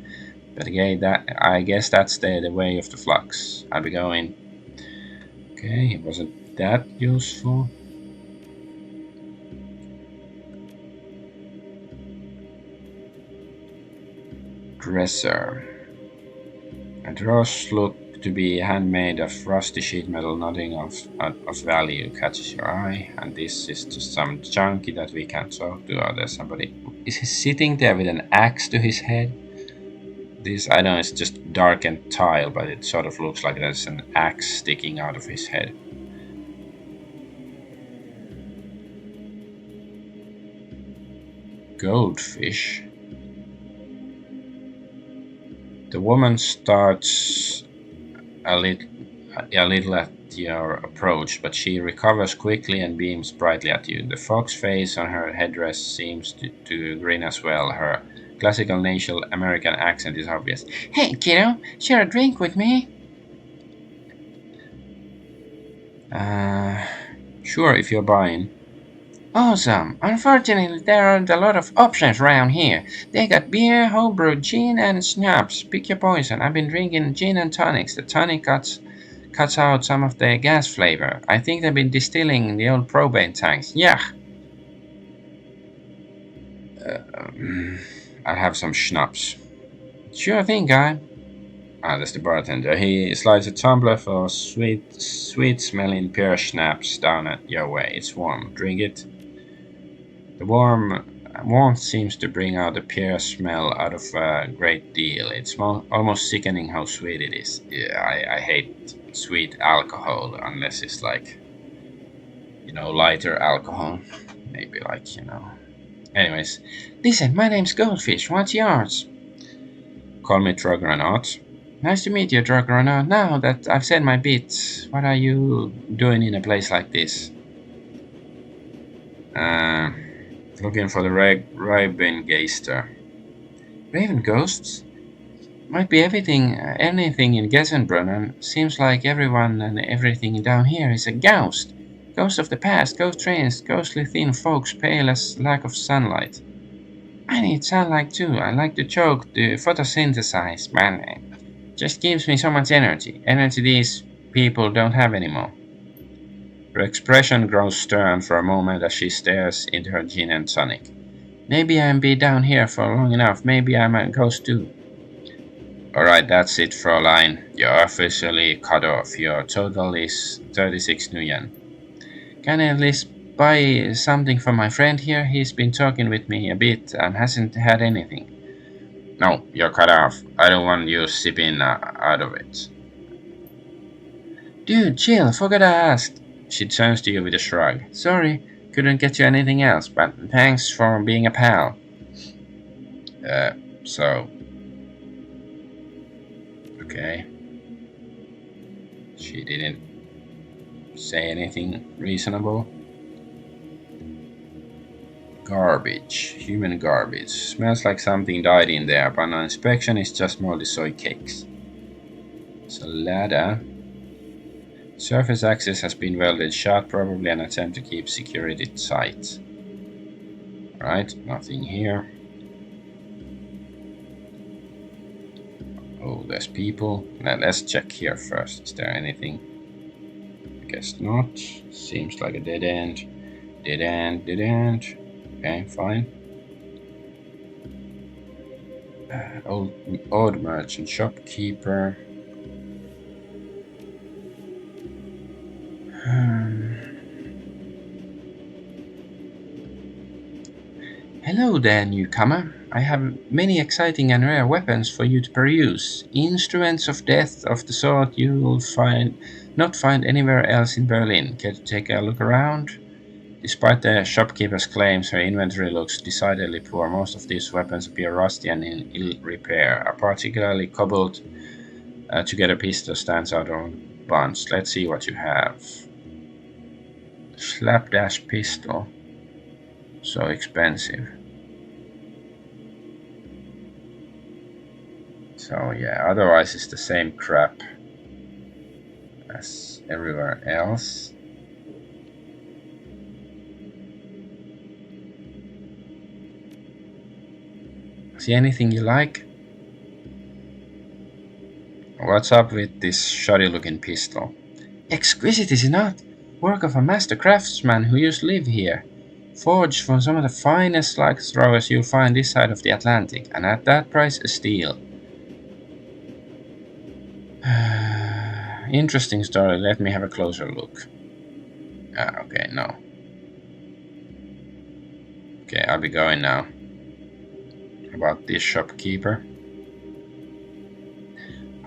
But again, I guess that's the way of the flux. I'll be going. Okay, wasn't that useful? Dresser. A drawers look to be handmade of rusty sheet metal, nothing of value catches your eye, and this is just some junkie that we can't talk to. Or there's somebody. Is he sitting there with an axe to his head? This, I know it's just darkened tile, but it sort of looks like there's an axe sticking out of his head. Goldfish. The woman starts a a little at your approach, but she recovers quickly and beams brightly at you. The fox face on her headdress seems to grin as well. Her classical nasal American accent is obvious. Hey, kiddo, share a drink with me? Uh, sure, if you're buying. Awesome. Unfortunately, there aren't a lot of options around here. They got beer, homebrew, gin, and schnapps. Pick your poison. I've been drinking gin and tonics. The tonic cuts out some of the gas flavor. I think they've been distilling in the old propane tanks. Yeah. I'll have some schnapps. Sure thing, guy. Ah, that's the bartender. He slides a tumbler for sweet smelling pear schnapps down at your way. It's warm. Drink it. The warmth seems to bring out the pear smell out of a great deal. It's almost sickening how sweet it is. Yeah, I hate sweet alcohol unless it's like, lighter alcohol. Maybe like. Anyways, listen, my name's Goldfish. What's yours? Call me Dragonaut. Nice to meet you, Dragonaut. Now that I've said my bit, what are you doing in a place like this? Uh, Looking for the Raven-Geister. Raven ghosts? Might be anything in Gessenbrunnen. Seems like everyone and everything down here is a ghost. Ghost of the past, ghost trains, ghostly thin folks, pale as lack of sunlight. I need sunlight too. I like to choke to photosynthesize, man. It just gives me so much energy. Energy these people don't have anymore. Her expression grows stern for a moment as she stares into her gin and tonic. Maybe I'm be down here for long enough. Maybe I'm a ghost too. Alright, that's it, Fräulein. You're officially cut off. Your total is 36 nuyen. Can I at least buy something for my friend here? He's been talking with me a bit and hasn't had anything. No, you're cut off. I don't want you sipping out of it. Dude, chill. Forgot I asked. She turns to you with a shrug. Sorry, couldn't get you anything else, but thanks for being a pal. So. Okay. She didn't say anything reasonable. Garbage. Human garbage. Smells like something died in there, but on inspection it's just moldy soy cakes. So ladder. Surface access has been welded shut, probably an attempt to keep security tight. Right, nothing here. Oh, there's people. Now let's check here first. Is there anything? I guess not. Seems like a dead end. Dead end, dead end. Okay, fine. Old merchant, shopkeeper. Hello there, newcomer. I have many exciting and rare weapons for you to peruse. Instruments of death of the sort you will not find anywhere else in Berlin. Care to take a look around? Despite the shopkeeper's claims, her inventory looks decidedly poor. Most of these weapons appear rusty and in ill repair. A particularly cobbled together pistol stands out on a bunch. Let's see what you have. Slapdash pistol. So expensive. So yeah, otherwise it's the same crap as everywhere else. See anything you like? What's up with this shoddy looking pistol? Exquisite, is it not? Work of a master craftsman who used to live here. Forged from some of the finest slug throwers you'll find this side of the Atlantic, and at that price a steal. Interesting story, let me have a closer look. Okay, no. Okay, I'll be going now. About this shopkeeper.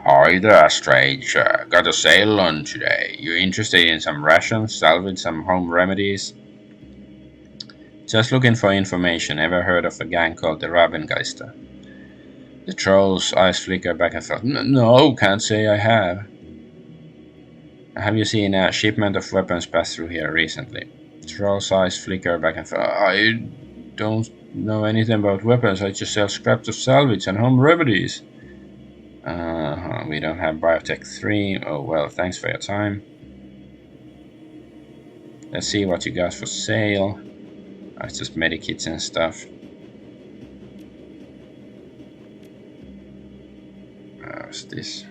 Hi there, stranger. Got a sale on today. You interested in some rations, salvage, some home remedies? Just looking for information. Ever heard of a gang called the Rabengeister? The troll's eyes flicker back and forth. No, can't say I have. Have you seen a shipment of weapons pass through here recently? Troll's eyes flicker back and forth. I don't know anything about weapons. I just sell scraps of salvage and home remedies. We don't have Biotech 3. Oh well, thanks for your time. Let's see what you got for sale. Oh, it's just medikits and stuff. What's this?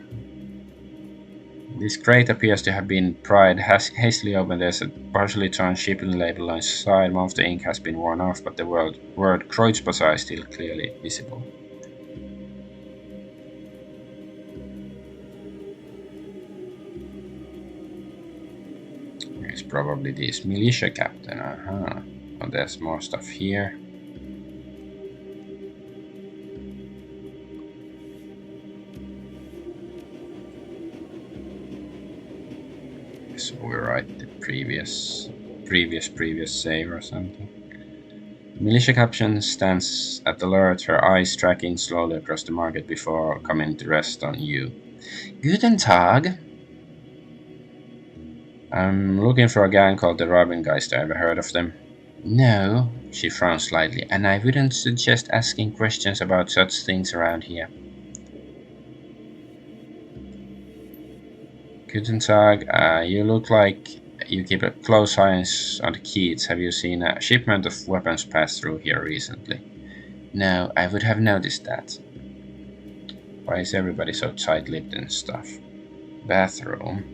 This crate appears to have been pried hastily open. There's a partially torn shipping label on its side. Most of the ink has been worn off, but the word Kreuzbazar is still clearly visible. It's probably this militia captain. Oh, there's more stuff here. So we write the previous save or something. Militia captain stands at alert, her eyes tracking slowly across the market before coming to rest on you. Guten Tag. I'm looking for a gang called the Robingeist. Ever heard of them? No, she frowned slightly, and I wouldn't suggest asking questions about such things around here. Guten Tag, you look like you keep a close eye on the kids. Have you seen a shipment of weapons pass through here recently? No, I would have noticed that. Why is everybody so tight-lipped and stuff? Bathroom.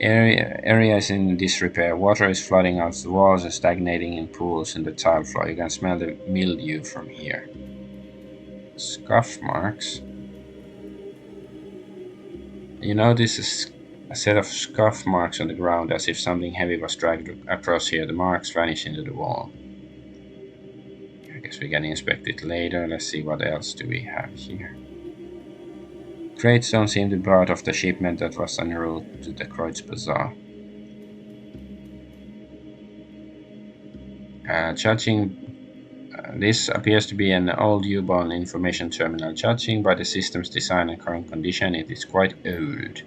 Area is in disrepair. Water is flooding out the walls and stagnating in pools in the tile floor. You can smell the mildew from here. Scuff marks. You notice a set of scuff marks on the ground, as if something heavy was dragged across here. The marks vanish into the wall. I guess we can inspect it later. Let's see what else do we have here. Crates don't seem to be part of the shipment that was en route to the Kreuzbazar. Judging this appears to be an old U-Bahn information terminal. Judging by the system's design and current condition, it is quite old.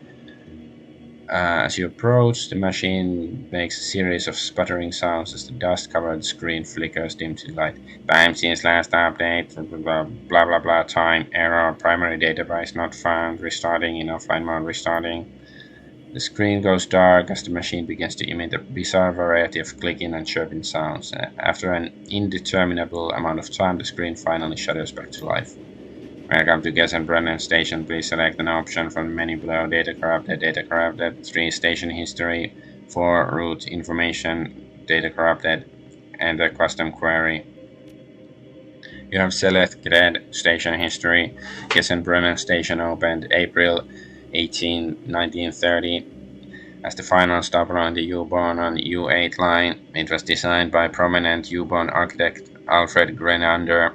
As you approach, the machine makes a series of sputtering sounds as the dust-covered screen flickers dim to light. Time since last update, blah blah blah blah, time, error, primary database not found, restarting in offline mode, restarting. The screen goes dark as the machine begins to emit a bizarre variety of clicking and chirping sounds. After an indeterminable amount of time, the screen finally shudders back to life. Welcome to Gangbangers station. Please select an option from the menu below. Data corrupted, 3 station history, 4 route information, data corrupted, and a custom query. You have selected station history. Gangbangers station opened April 18, 1930. As the final stop along the U-Bahn on U8 line, it was designed by prominent U-Bahn architect Alfred Grenander.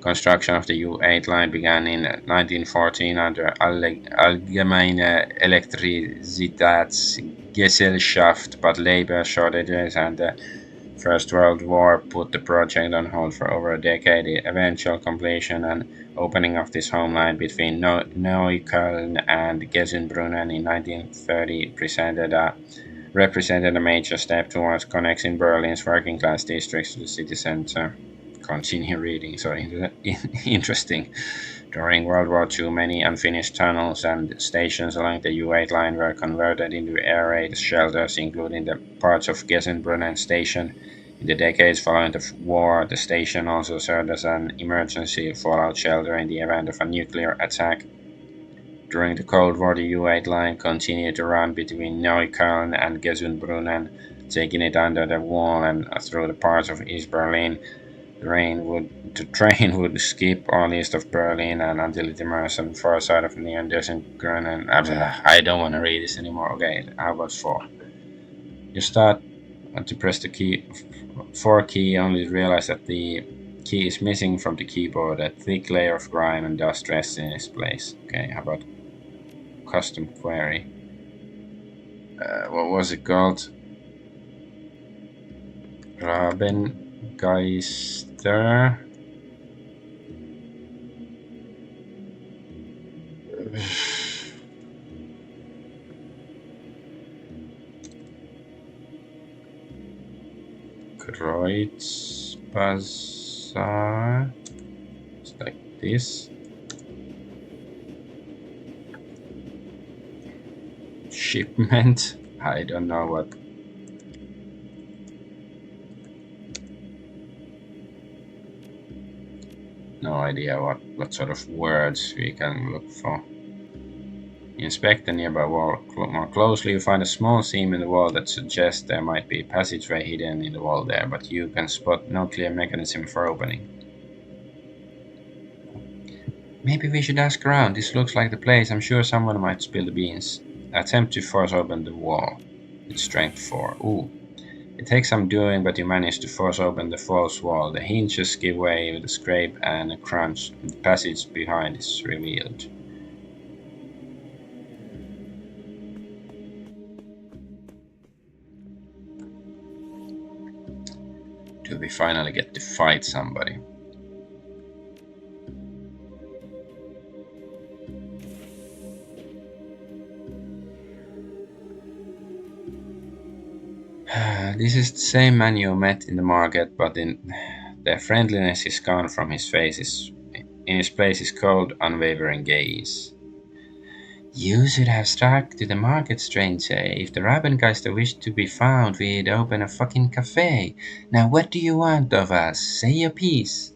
Construction of the U8 line began in 1914 under Allgemeine Elektrizitätsgesellschaft, but labor shortages and the First World War put the project on hold for over a decade. The eventual completion and opening of this home line between Neukölln and Gesundbrunnen in 1930 represented a major step towards connecting Berlin's working class districts to the city center. Continue reading, so interesting. During World War II, many unfinished tunnels and stations along the U8 line were converted into air raid shelters, including the parts of Gesundbrunnen station. In the decades following the war, the station also served as an emergency fallout shelter in the event of a nuclear attack. During the Cold War, the U8 line continued to run between Neukölln and Gesundbrunnen, taking it under the wall and through the parts of East Berlin. The train would skip all east of Berlin and until it emerged on the far side of Niedersachsen. I don't want to read this anymore. Okay, how about 4? You start to press the key, 4 key, only to realize that the key is missing from the keyboard. A thick layer of grime and dust rests in its place. Okay, how about custom query? What was it called? Rabengeister. Kreutz Bazaar. It's like this. Shipment. I don't know what. No idea what sort of words we can look for. Inspect the nearby wall more closely. You find a small seam in the wall that suggests there might be a passageway hidden in the wall there, but you can spot no clear mechanism for opening. Maybe we should ask around. This looks like the place. I'm sure someone might spill the beans. Attempt to force open the wall. It's strength 4. Ooh. It takes some doing, but you manage to force open the false wall. The hinges give way with a scrape and a crunch. The passage behind is revealed. Do we finally get to fight somebody? This is the same man you met in the market, but their friendliness is gone from his face. In his place is cold, unwavering gaze. You should have stuck to the market, stranger. If the Rabengeist wished to be found, we'd open a fucking cafe. Now what do you want of us? Say your piece.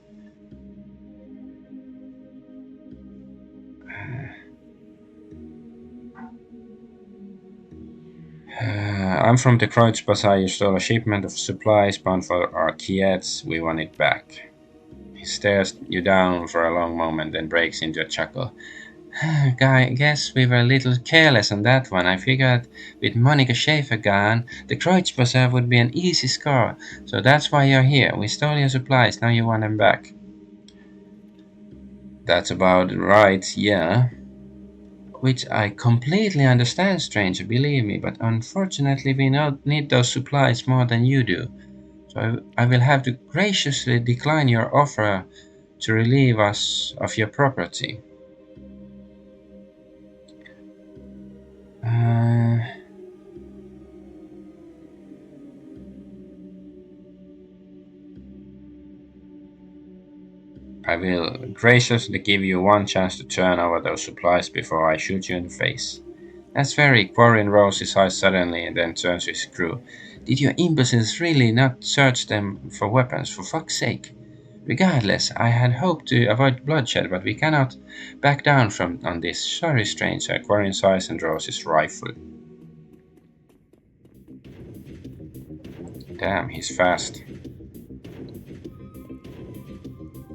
I'm from the Kreutz Bazaar. You stole a shipment of supplies bound for our Kiets. We want it back. He stares you down for a long moment, then breaks into a chuckle. Guess we were a little careless on that one. I figured with Monica Schaefer gone, the Kreutz Bazaar would be an easy score. So that's why you're here. We stole your supplies, now you want them back. That's about right, yeah. Which I completely understand, stranger, believe me, but unfortunately we need those supplies more than you do. So I will have to graciously decline your offer to relieve us of your property. I will graciously give you one chance to turn over those supplies before I shoot you in the face. That's very. Quarren rolls his eyes suddenly and then turns to his crew. Did you imbeciles really not search them for weapons, for fuck's sake? Regardless, I had hoped to avoid bloodshed, but we cannot back down on this. Sorry, stranger. Quarren sighs and draws his rifle. Damn, he's fast.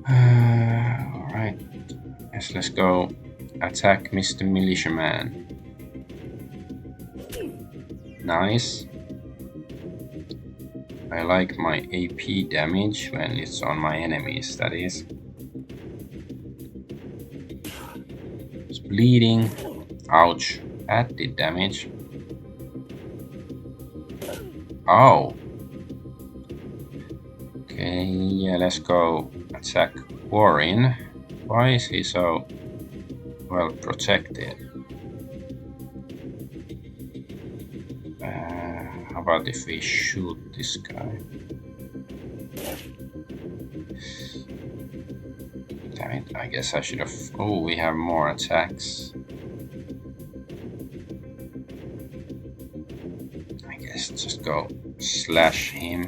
Alright. Yes, let's go attack Mr. Militiaman. Nice. I like my AP damage when it's on my enemies, that is. It's bleeding. Ouch. That did damage. Oh. Okay, yeah, let's go attack Warren. Why is he so well protected? How about if we shoot this guy? Damn it, I guess I should have... Oh, we have more attacks. I guess just go slash him.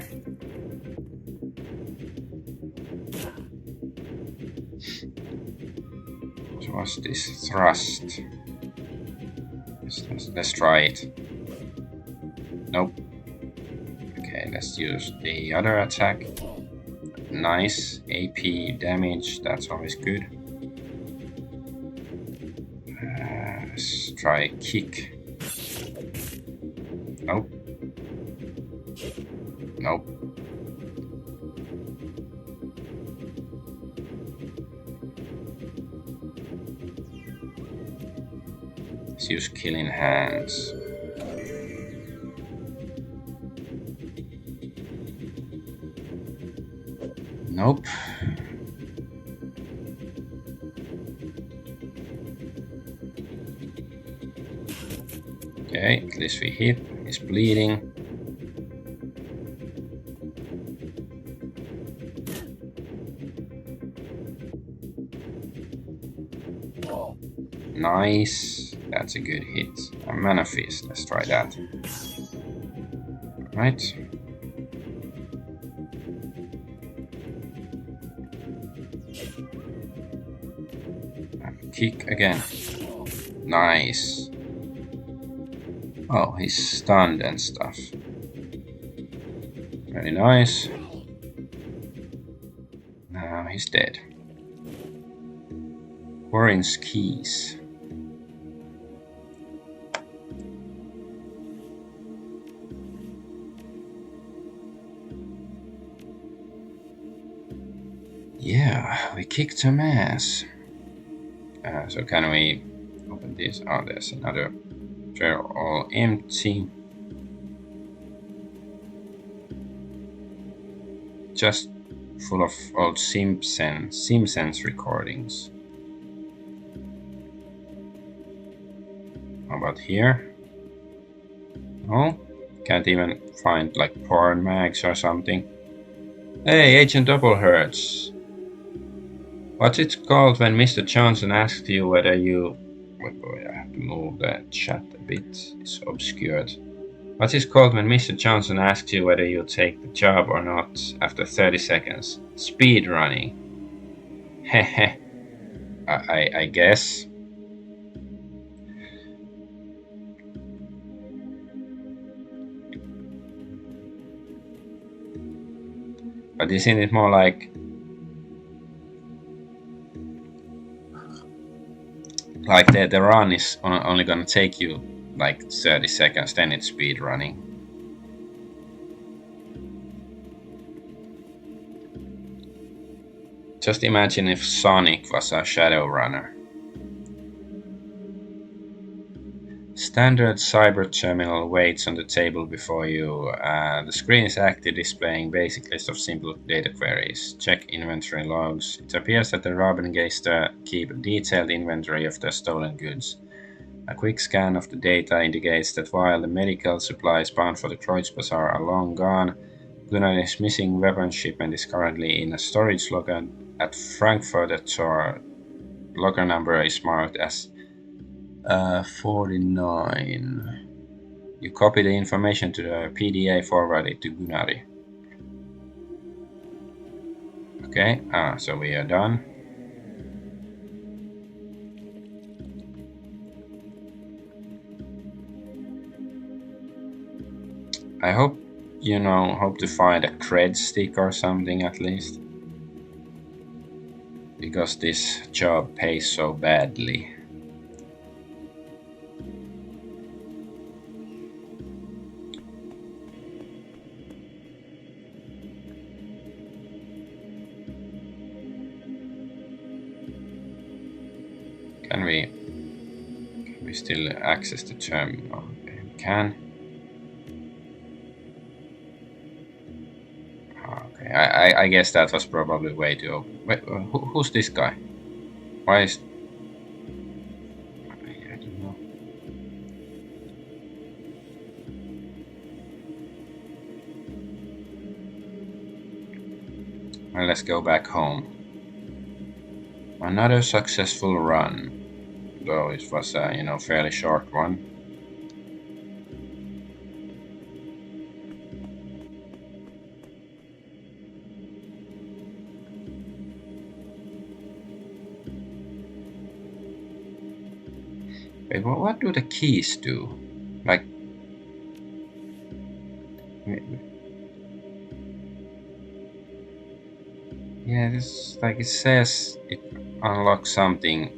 So what's this? Thrust. Let's try it. Nope. Okay, let's use the other attack. Nice. AP damage, that's always good. Let's try kick. Nope. Nope. Let's use killing hands. Nope. Okay, at least we hit. He's bleeding. Nice. That's a good hit. A Mana Fist. Let's try that. Right. And kick again. Nice. Oh, he's stunned and stuff. Very nice. Now he's dead. Warren's keys. Yeah, we kicked some ass. So can we open this? Oh, there's another. They're all empty. Just full of old Simpsons recordings. How about here? No? Can't even find like porn mags or something. Hey, Agent Doublehertz. What's it called when Mr. Johnson asked you whether you... Wait, I have to move the chat a bit. It's obscured. What's it called when Mr. Johnson asks you whether you take the job or not after 30 seconds? Speed running. Heh. I guess. But isn't it more like the run is only gonna take you like 30 seconds, then it's speed running. Just imagine if Sonic was a Shadowrunner. Standard cyber terminal waits on the table before you. The screen is active, displaying basic list of simple data queries. Check inventory logs. It appears that the Robengeister keep a detailed inventory of their stolen goods. A quick scan of the data indicates that while the medical supplies bound for the Kreutz Bazaar are long gone, Gunnar's missing weapon shipment is currently in a storage locker at Frankfurt at Tor. Locker number is marked as 49. You copy the information to the PDA, forward it to Gunnari. Okay, so we are done. I hope to find a cred stick or something at least. Because this job pays so badly. Can we still access the terminal? Okay, we can. Okay, I guess that was probably way to open. Wait, who's this guy? Why is... I don't know. Well, let's go back home. Another successful run. Though it was a fairly short one. Wait, what do the keys do? Like... Yeah, this, like, it says it unlocks something.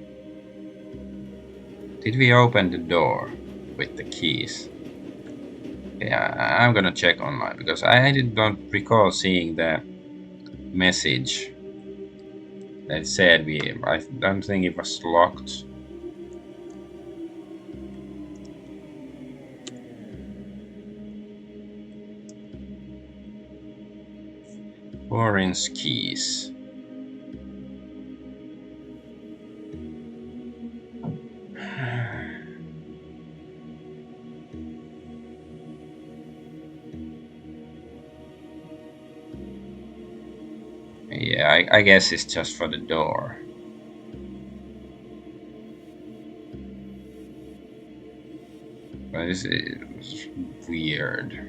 Did we open the door with the keys? Yeah, I'm gonna check online because I don't recall seeing the message that said I don't think it was locked. Warren's keys. Yeah, I guess it's just for the door. But it's weird.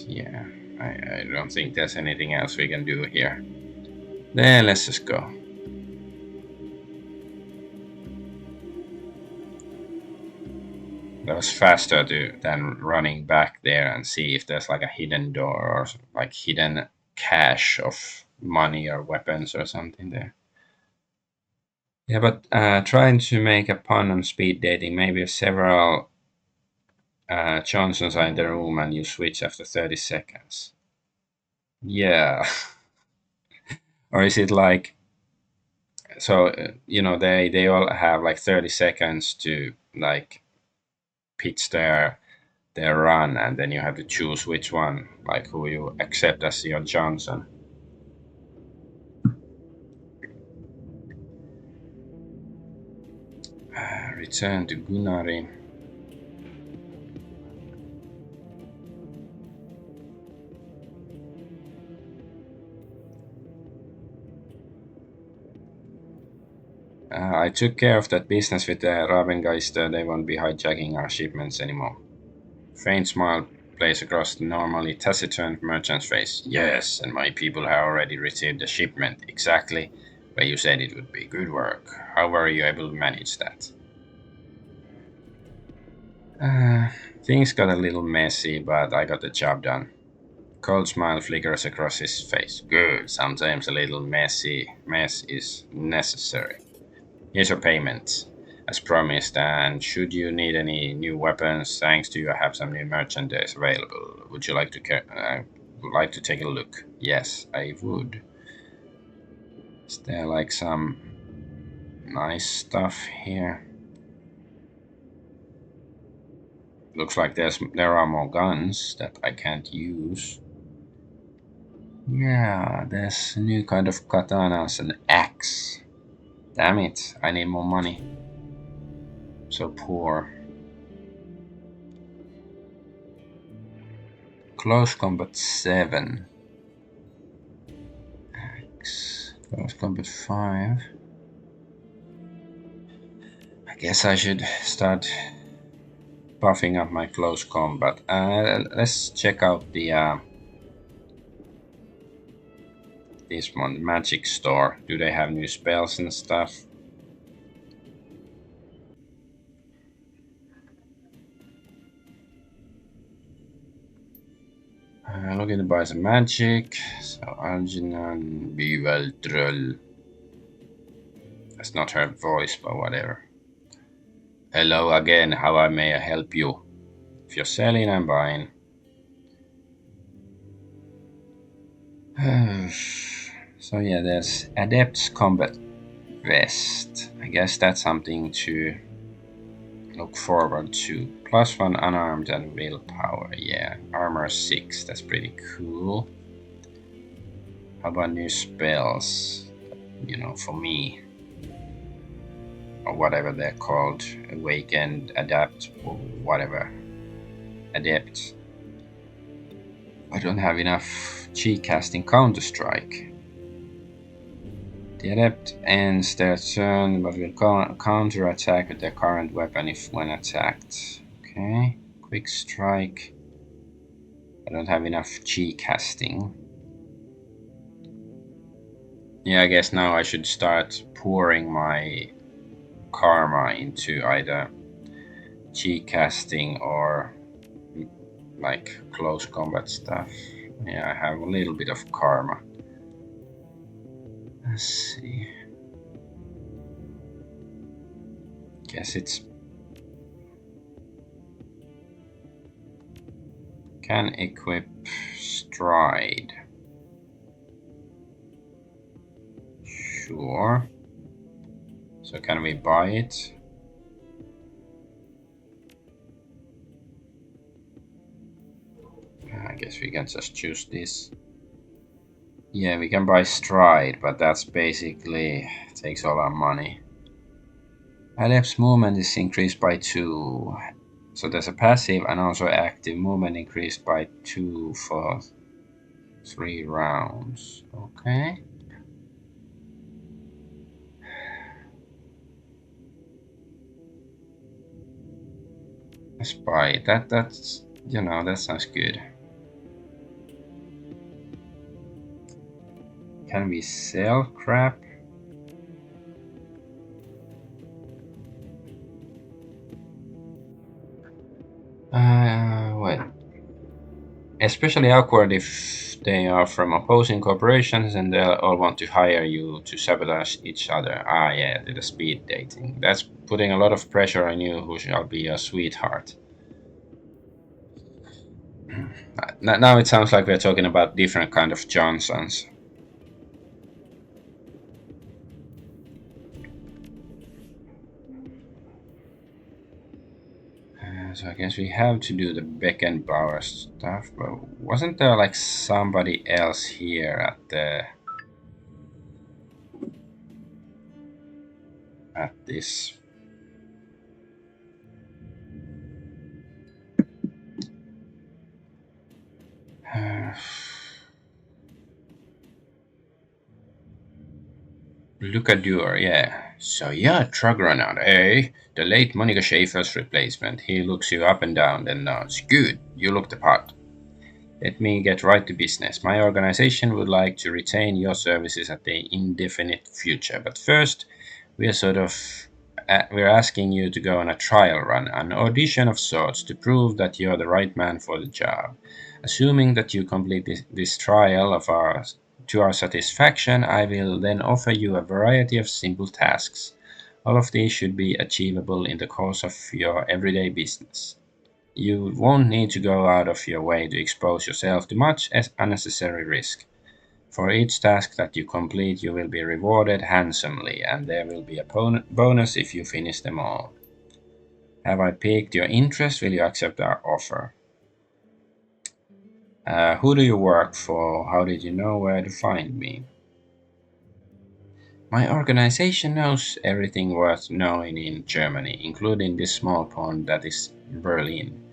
Yeah, I don't think there's anything else we can do here. Then let's just go. That was faster than running back there and see if there's like a hidden door or like hidden cache of money or weapons or something there. Yeah, but trying to make a pun on speed dating, maybe several Johnsons are in the room and you switch after 30 seconds. Yeah. Or is it like, so they all have like 30 seconds to like pitch their run, and then you have to choose which one, like who you accept as your Johnson. Return to Gunari. I took care of that business with the Ravengeister. They won't be hijacking our shipments anymore. Faint smile plays across the normally taciturn merchant's face. Yes, and my people have already received the shipment exactly where you said it would be. Good work. How were you able to manage that? Things got a little messy, but I got the job done. Cold smile flickers across his face. Good. Sometimes a little mess is necessary. Here's your payment, as promised. And should you need any new weapons, thanks to you, I have some new merchandise available. Would you like to take a look? Yes, I would. Is there like some nice stuff here? Looks like there are more guns that I can't use. Yeah, there's a new kind of katanas and axe. Damn it, I need more money. So poor. Close combat 7. Axe. Close combat 5. I guess I should start buffing up my close combat. Let's check out this one, magic store. Do they have new spells and stuff? Looking to buy some magic. So Argonaut, Bivaltröll. That's not her voice, but whatever. Hello again, how I may help you? If you're selling, I'm buying. So yeah, there's Adept's Combat Vest. I guess that's something to look forward to. +1 unarmed and willpower. Yeah, armor 6. That's pretty cool. How about new spells? For me. Or whatever they're called. Awakened, Adapt, or whatever. Adept. I don't have enough chi casting Counter-Strike. The Adept ends their turn but will counter-attack with their current weapon if when attacked. Okay, Quick Strike. I don't have enough chi casting. Yeah, I guess now I should start pouring my karma into either chi casting or like close combat stuff. Yeah, I have a little bit of karma. Let's see. Guess it's can equip stride. Sure. So can we buy it? guess we can just choose this. Yeah, we can buy Stride, but that's basically takes all our money. Alep's movement is increased by 2. So there's a passive and also active movement increased by 2 for 3 rounds. Okay. Let's buy it. That's that sounds good. Can we sell crap? Wait. Especially awkward if they are from opposing corporations and they all want to hire you to sabotage each other. Ah, yeah, the speed dating. That's putting a lot of pressure on you who shall be your sweetheart. Now it sounds like we're talking about different kind of Johnsons. So I guess we have to do the Beckenbauer stuff, but wasn't there like somebody else here at this? Lucadur, yeah. So you're Trogronaut, eh? The late Monica Schaefer's replacement. He looks you up and down, then nods. Good, you look the part. Let me get right to business. My organization would like to retain your services at the indefinite future, but first, we are we're asking you to go on a trial run, an audition of sorts, to prove that you're the right man for the job. Assuming that you complete this trial to our satisfaction, I will then offer you a variety of simple tasks. All of these should be achievable in the course of your everyday business. You won't need to go out of your way to expose yourself to much unnecessary risk. For each task that you complete, you will be rewarded handsomely, and there will be a bonus if you finish them all. Have I piqued your interest? Will you accept our offer? Who do you work for? How did you know where to find me? My organization knows everything worth knowing in Germany, including this small pond that is Berlin.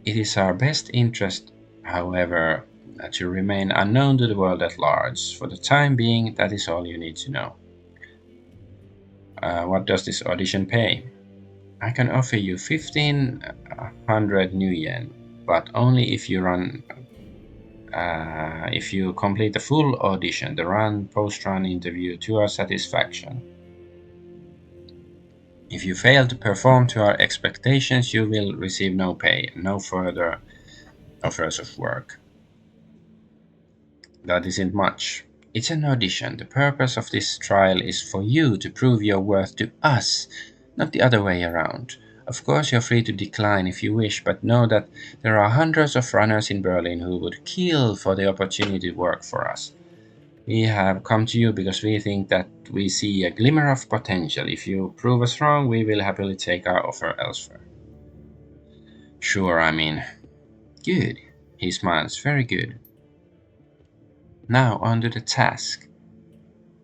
It is our best interest, however, to remain unknown to the world at large. For the time being, that is all you need to know. What does this audition pay? I can offer you 1500 new yen, but only if you complete the full audition, the post-run interview to our satisfaction. If you fail to perform to our expectations, you will receive no pay, no further offers of work. That isn't much. It's an audition. The purpose of this trial is for you to prove your worth to us, not the other way around. Of course, you're free to decline if you wish, but know that there are hundreds of runners in Berlin who would kill for the opportunity to work for us. We have come to you because we think that we see a glimmer of potential. If you prove us wrong, we will happily take our offer elsewhere. Sure, I mean, good. He smiles. Very good. Now, on to the task.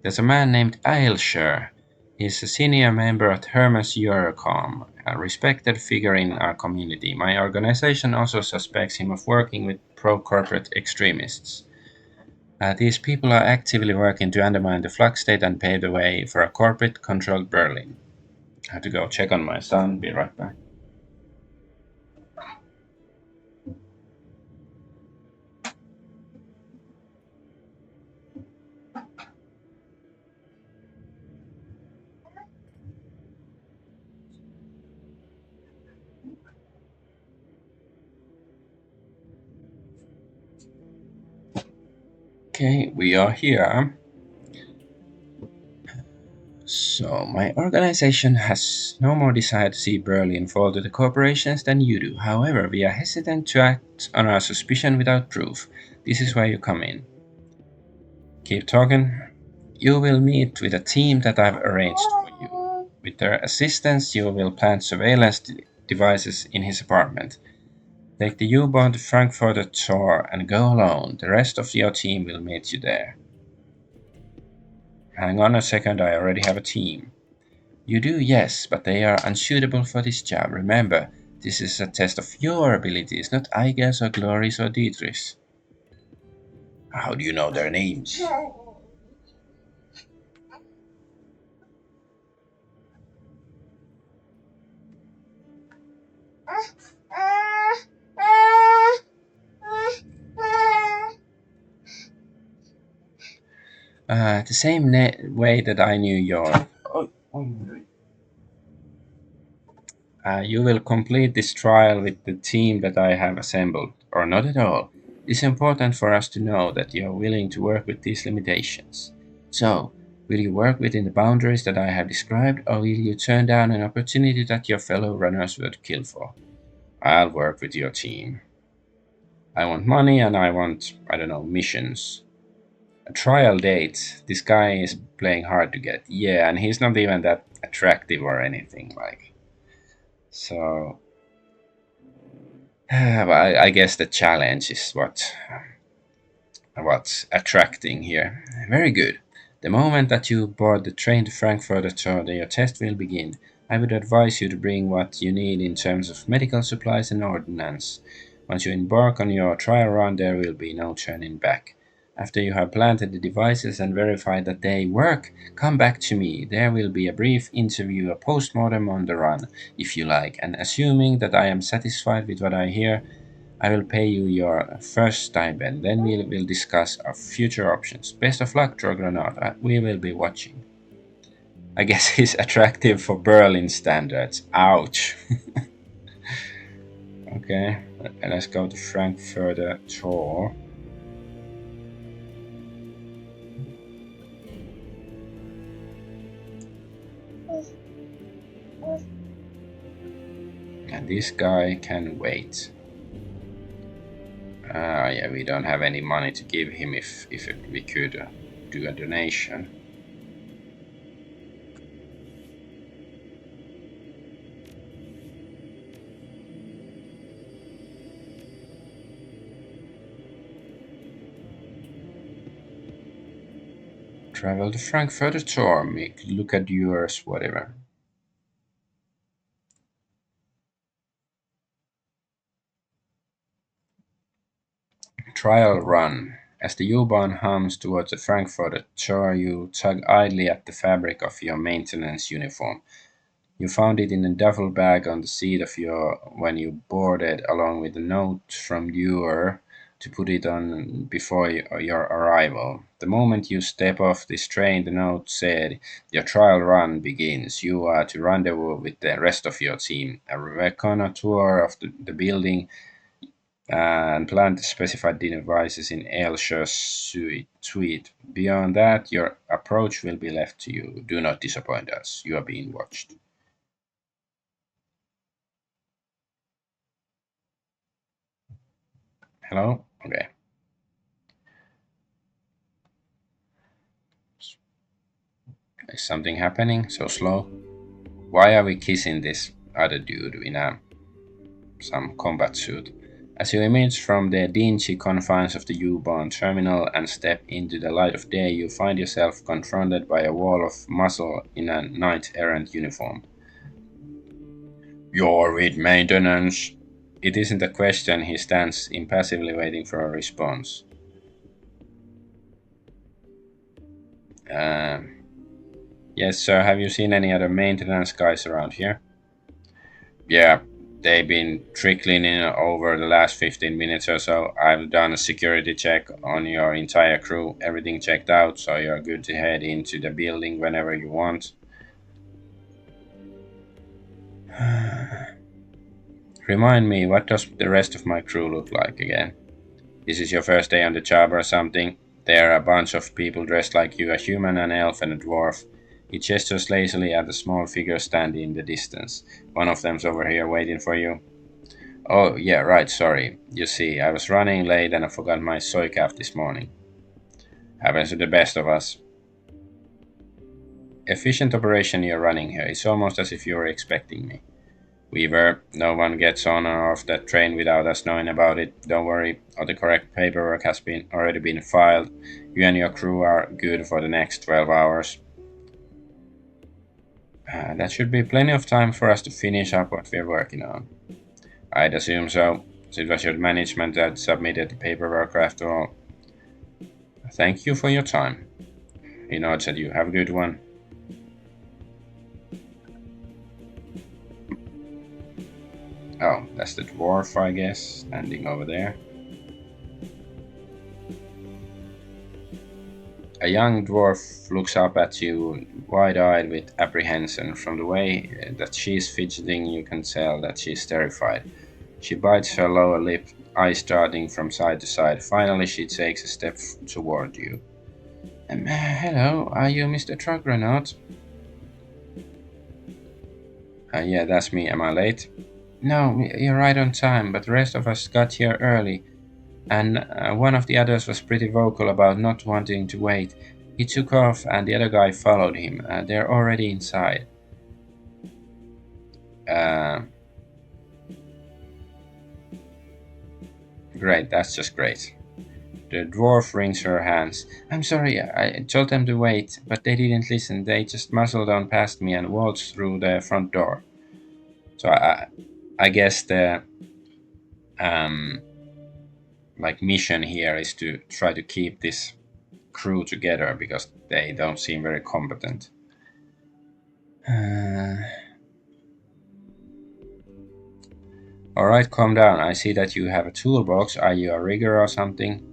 There's a man named Ailshire. He's a senior member at Hermes Eurocom, a respected figure in our community. My organization also suspects him of working with pro-corporate extremists. These people are actively working to undermine the Flux state and pave the way for a corporate-controlled Berlin. I have to go check on my son. Be right back. Okay, we are here. So, my organization has no more desire to see Berlin fall to the corporations than you do. However, we are hesitant to act on our suspicion without proof. This is where you come in. Keep talking. You will meet with a team that I've arranged for you. With their assistance, you will plant surveillance devices in his apartment. Take the U-boat to Frankfurt shore and go alone. The rest of your team will meet you there. Hang on a second, I already have a team. You do, yes, but they are unsuitable for this job. Remember, this is a test of your abilities, not Aiga's or Glory's or Dietrich's. How do you know their names? The same way that I knew your. You will complete this trial with the team that I have assembled, or not at all. It is important for us to know that you are willing to work with these limitations. So, will you work within the boundaries that I have described, or will you turn down an opportunity that your fellow runners would kill for? I'll work with your team. I want money and I want, I don't know, missions. A trial date. This guy is playing hard to get. Yeah, and he's not even that attractive or anything like. So, I guess the challenge is what's attracting here. Very good. The moment that you board the train to Frankfurt, your test will begin. I would advise you to bring what you need in terms of medical supplies and ordnance. Once you embark on your trial run, there will be no turning back. After you have planted the devices and verified that they work, come back to me. There will be a brief interview, a post-mortem on the run, if you like, and assuming that I am satisfied with what I hear, I will pay you your first stipend, then we will discuss our future options. Best of luck, Argonaut. We will be watching. I guess he's attractive for Berlin standards. Ouch. Okay, let's go to Frankfurter Tor. And this guy can wait. Yeah, we don't have any money to give him if we could do a donation. Travel to Frankfurt Tor, look at yours, whatever. Trial run. As the U-Bahn hums towards the Frankfurt shore, you tug idly at the fabric of your maintenance uniform. You found it in a duffel bag on the seat of your when you boarded, along with a note from Dewar to put it on before your arrival. The moment you step off this train, the note said, "Your trial run begins. You are to rendezvous with the rest of your team. A reconnoitre of the building and plant the specified devices in Ailshire's suite. Beyond that, your approach will be left to you. Do not disappoint us. You are being watched." Hello? Okay. Is something happening? So slow? Why are we kissing this other dude in some combat suit? As you emerge from the dingy confines of the U-Bahn terminal and step into the light of day, you find yourself confronted by a wall of muscle in a knight-errant uniform. "You're with maintenance." It isn't a question. He stands impassively waiting for a response. Uh, yes, sir. Have you seen any other maintenance guys around here? Yeah, they've been trickling in over the last 15 minutes or so. I've done a security check on your entire crew. Everything checked out, so you're good to head into the building whenever you want. Remind me, what does the rest of my crew look like again? This is your first day on the job or something? There are a bunch of people dressed like you, a human, an elf, and a dwarf. He gestures lazily at the small figure standing in the distance. One of them's over here waiting for you. Oh, yeah, right, sorry. You see, I was running late and I forgot my soy calf this morning. Happens to the best of us. Efficient operation you're running here. It's almost as if you were expecting me. Weaver, no one gets on or off that train without us knowing about it. Don't worry, all the correct paperwork has been already been filed. You and your crew are good for the next 12 hours. That should be plenty of time for us to finish up what we're working on. I'd assume so. It was your management that submitted the paperwork after all. Thank you for your time. He nods at you. Have a good one. Oh, that's the dwarf, I guess, standing over there. A young dwarf looks up at you, wide-eyed with apprehension. From the way that she's fidgeting, you can tell that she's terrified. She bites her lower lip, eyes darting from side to side. Finally, she takes a step toward you. Hello, are you Mr. Argonaut? Yeah, that's me. Am I late? No, you're right on time, but the rest of us got here early, and one of the others was pretty vocal about not wanting to wait. He took off, and the other guy followed him. They're already inside. Great, that's just great. The dwarf wrings her hands. I'm sorry, I told them to wait, but they didn't listen. They just muscled on past me and waltzed through the front door. So I guess the mission here is to try to keep this crew together because they don't seem very competent. Alright, calm down. I see that you have a toolbox. Are you a rigger or something?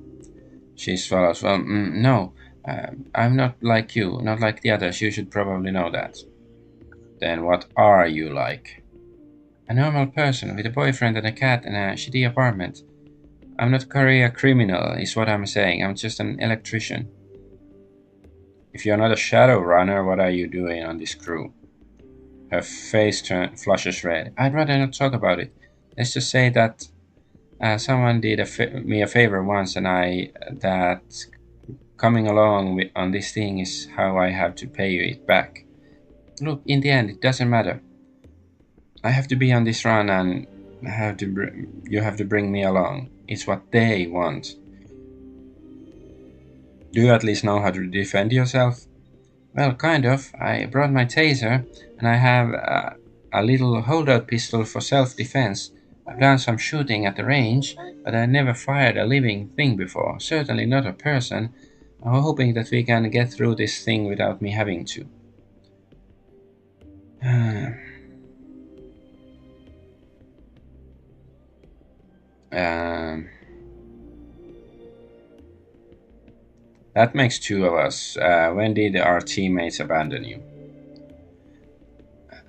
She swallows. Well, no. I'm not like you, not like the others. You should probably know that. Then what are you like? A normal person with a boyfriend and a cat and a shitty apartment. I'm not a career criminal, is what I'm saying. I'm just an electrician. If you're not a Shadowrunner, what are you doing on this crew? Her face flushes red. I'd rather not talk about it. Let's just say that someone did me a favor once, and that coming along on this thing is how I have to pay you it back. Look, in the end, it doesn't matter. I have to be on this run, and you have to bring me along. It's what they want. Do you at least know how to defend yourself? Well, kind of. I brought my taser, and I have a little holdout pistol for self-defense. I've done some shooting at the range, but I never fired a living thing before. Certainly not a person. I'm hoping that we can get through this thing without me having to. That makes two of us. When did our teammates abandon you?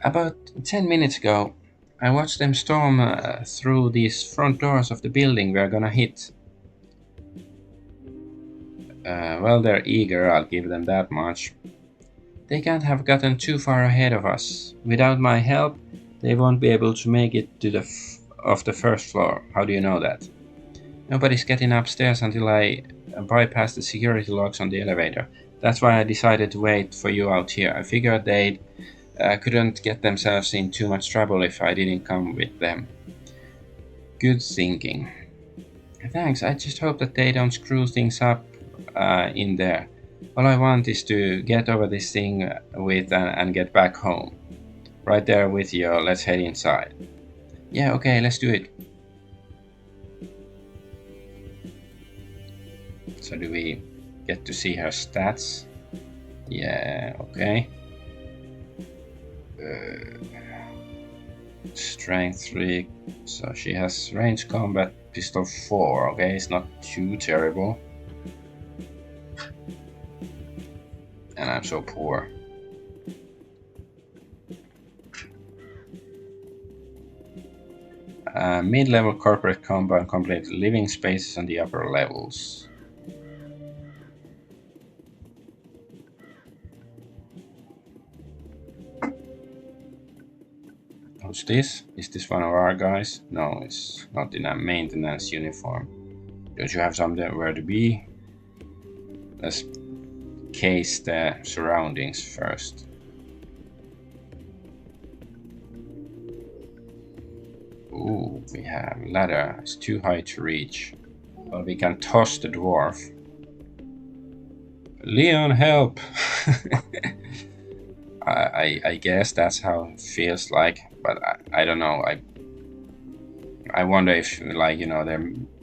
About 10 minutes ago. I watched them storm through these front doors of the building we're gonna hit. Well, they're eager, I'll give them that much. They can't have gotten too far ahead of us. Without my help, they won't be able to make it to the first floor. How do you know that? Nobody's getting upstairs until I bypass the security locks on the elevator. That's why I decided to wait for you out here. I figured they couldn't get themselves in too much trouble if I didn't come with them. Good thinking. Thanks, I just hope that they don't screw things up in there. All I want is to get over this thing with and get back home. Right there with you, let's head inside. Yeah, okay, let's do it. So do we get to see her stats? Yeah, okay. Strength 3, so she has range combat pistol 4, okay, it's not too terrible. And I'm so poor. Mid-level corporate combat complete living spaces on the upper levels. Who's this? Is this one of our guys? No, it's not in a maintenance uniform. Don't you have somewhere to be? Let's case the surroundings first. We have ladder. It's too high to reach. Well, we can toss the dwarf. Leon, help! I guess that's how it feels like, but I don't know. I wonder if, like,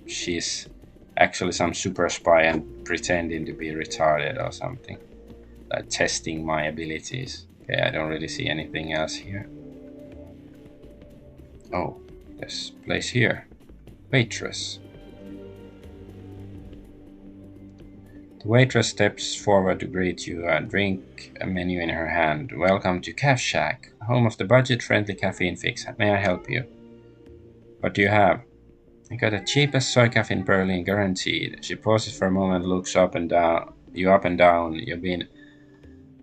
she's actually some super spy and pretending to be retarded or something, like testing my abilities. Okay, I don't really see anything else here. Oh, this place here. Waitress. The waitress steps forward to greet you, a drink a menu in her hand. Welcome to Cafe Shack, home of the budget-friendly caffeine fix. May I help you? What do you have? I got the cheapest soy cafe in Berlin, guaranteed. She pauses for a moment, looks up and down. You up and down. You've been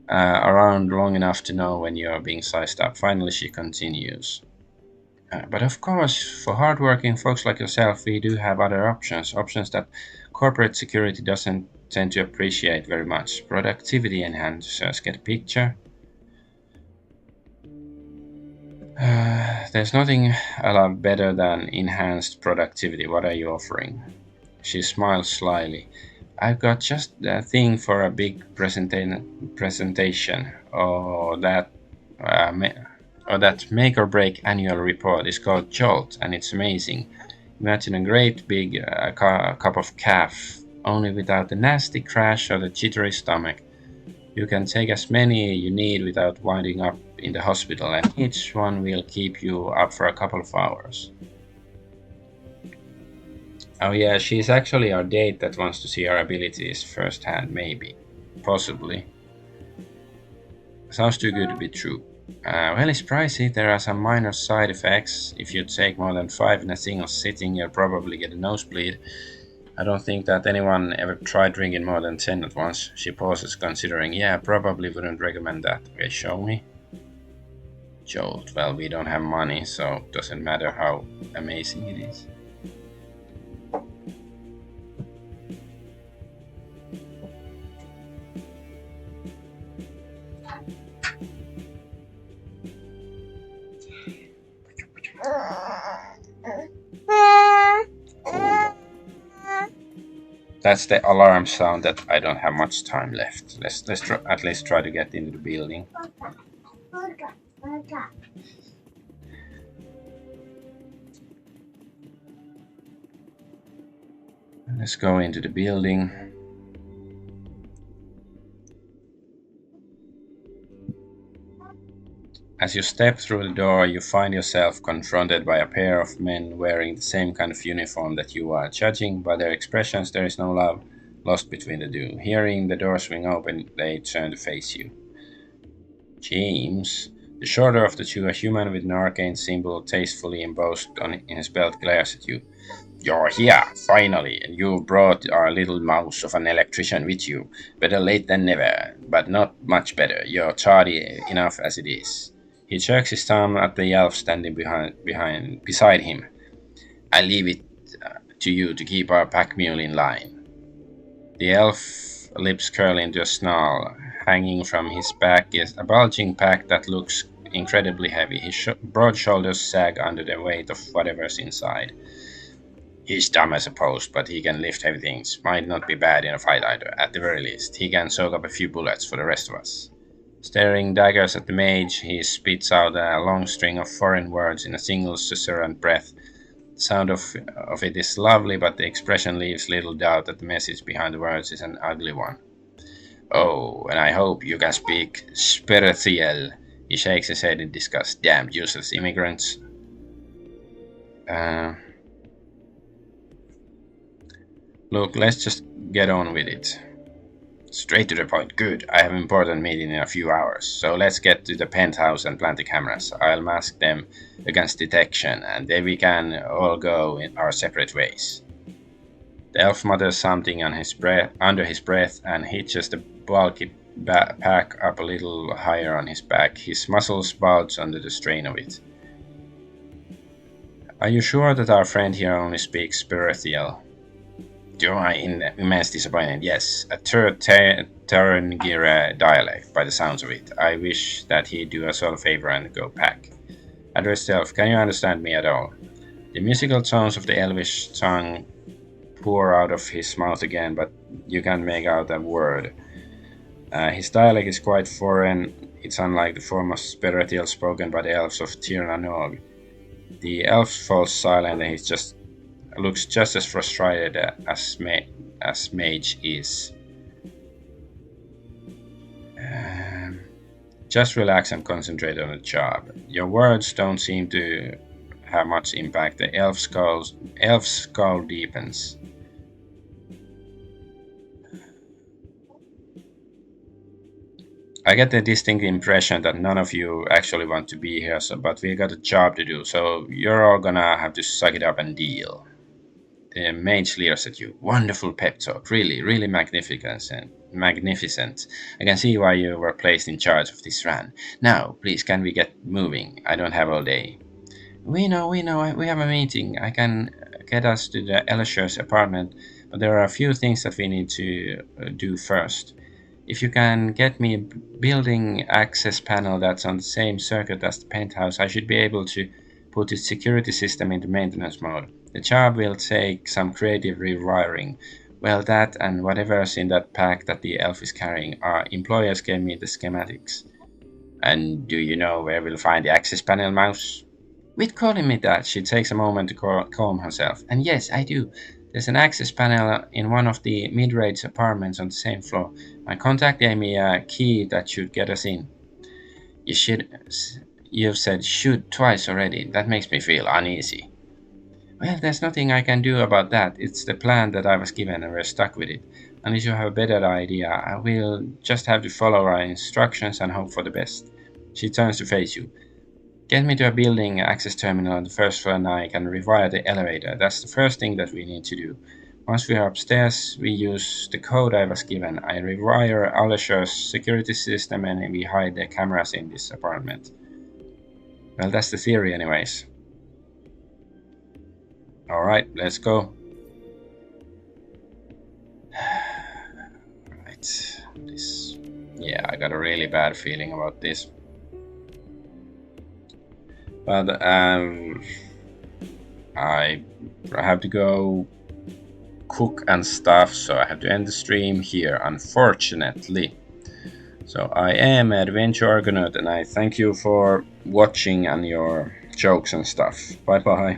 around long enough to know when you're being sized up. Finally, she continues. But of course, for hardworking folks like yourself, we do have other options. Options that corporate security doesn't tend to appreciate very much. Productivity enhancers. Get a picture? There's nothing a lot better than enhanced productivity. What are you offering? She smiles slyly. I've got just the thing for a big presentation, or that make or break annual report is called Jolt, and it's amazing. Imagine a great big cup of calf, only without the nasty crash or the jittery stomach. You can take as many you need without winding up in the hospital, and each one will keep you up for a couple of hours. Oh yeah, she's actually our date that wants to see our abilities firsthand, maybe. Possibly. Sounds too good to be true. Well, it's pricey. There are some minor side effects. If you take more than 5 in a single sitting, you'll probably get a nosebleed. I don't think that anyone ever tried drinking more than 10 at once. She pauses, considering. Yeah, probably wouldn't recommend that. Okay, show me. Jolt. Well, we don't have money, so it doesn't matter how amazing it is. That's the alarm sound that I don't have much time left. Let's at least try to get into the building. Let's go into the building. As you step through the door, you find yourself confronted by a pair of men wearing the same kind of uniform that you are. Judging by their expressions, there is no love lost between the two. Hearing the door swing open, they turn to face you. James, the shorter of the two, a human with an arcane symbol tastefully embossed in his belt, glares at you. You're here, finally, and you brought our little mouse of an electrician with you. Better late than never, but not much better. You're tardy enough as it is. He jerks his thumb at the elf standing beside him. I leave it to you to keep our pack mule in line. The elf lips curl into a snarl. Hanging from his back is a bulging pack that looks incredibly heavy. His broad shoulders sag under the weight of whatever's inside. He's dumb as a post, but he can lift heavy things. Might not be bad in a fight either. At the very least, he can soak up a few bullets for the rest of us. Staring daggers at the mage, he spits out a long string of foreign words in a single susurrant breath. The sound of it is lovely, but the expression leaves little doubt that the message behind the words is an ugly one. Oh, and I hope you can speak Sperethiel. He shakes his head in disgust. Damn useless immigrants. Look, let's just get on with it. Straight to the point. Good. I have an important meeting in a few hours. So let's get to the penthouse and plant the cameras. I'll mask them against detection, and then we can all go in our separate ways. The elf mutters something under his breath and hitches the bulky pack up a little higher on his back. His muscles bulge under the strain of it. Are you sure that our friend here only speaks Sperethiel? To my immense disappointment, yes, a third Tarangire dialect, by the sounds of it. I wish that he'd do us all a favor and go pack. Address self, can you understand me at all? The musical tones of the elvish tongue pour out of his mouth again, but you can't make out a word. His dialect is quite foreign. It's unlike the form of Speratiel spoken by the elves of Tir na Nog. The elf falls silent and he just looks just as frustrated as Mage is. Um, just relax and concentrate on the job. Your words don't seem to have much impact. The elf skull deepens. I get the distinct impression that none of you actually want to be here, but we got a job to do, so you're all gonna have to suck it up and deal. The mage leers at you. Wonderful pep talk. Really, really magnificent. Magnificent. I can see why you were placed in charge of this run. Now, please, can we get moving? I don't have all day. We know. We have a meeting. I can get us to the Elisher's apartment, but there are a few things that we need to do first. If you can get me a building access panel that's on the same circuit as the penthouse, I should be able to put its security system into maintenance mode. The job will take some creative rewiring. Well, that and whatever's in that pack that the elf is carrying, our employers gave me the schematics. And do you know where we'll find the access panel, Mouse? With calling me that, she takes a moment to calm herself. And yes, I do. There's an access panel in one of the mid-range apartments on the same floor. My contact gave me a key that should get us in. You should. You've said should twice already. That makes me feel uneasy. Well, there's nothing I can do about that. It's the plan that I was given and we're stuck with it. Unless you have a better idea, I will just have to follow our instructions and hope for the best. She turns to face you. Get me to a building access terminal on the first floor and I can rewire the elevator. That's the first thing that we need to do. Once we are upstairs, we use the code I was given. I rewire Alisher's security system and we hide the cameras in this apartment. Well, that's the theory anyways. Alright, let's go. Right. Yeah, I got a really bad feeling about this. But I have to go cook and stuff, so I have to end the stream here, unfortunately. So I am Adventure Argonaut, and I thank you for watching and your jokes and stuff. Bye bye.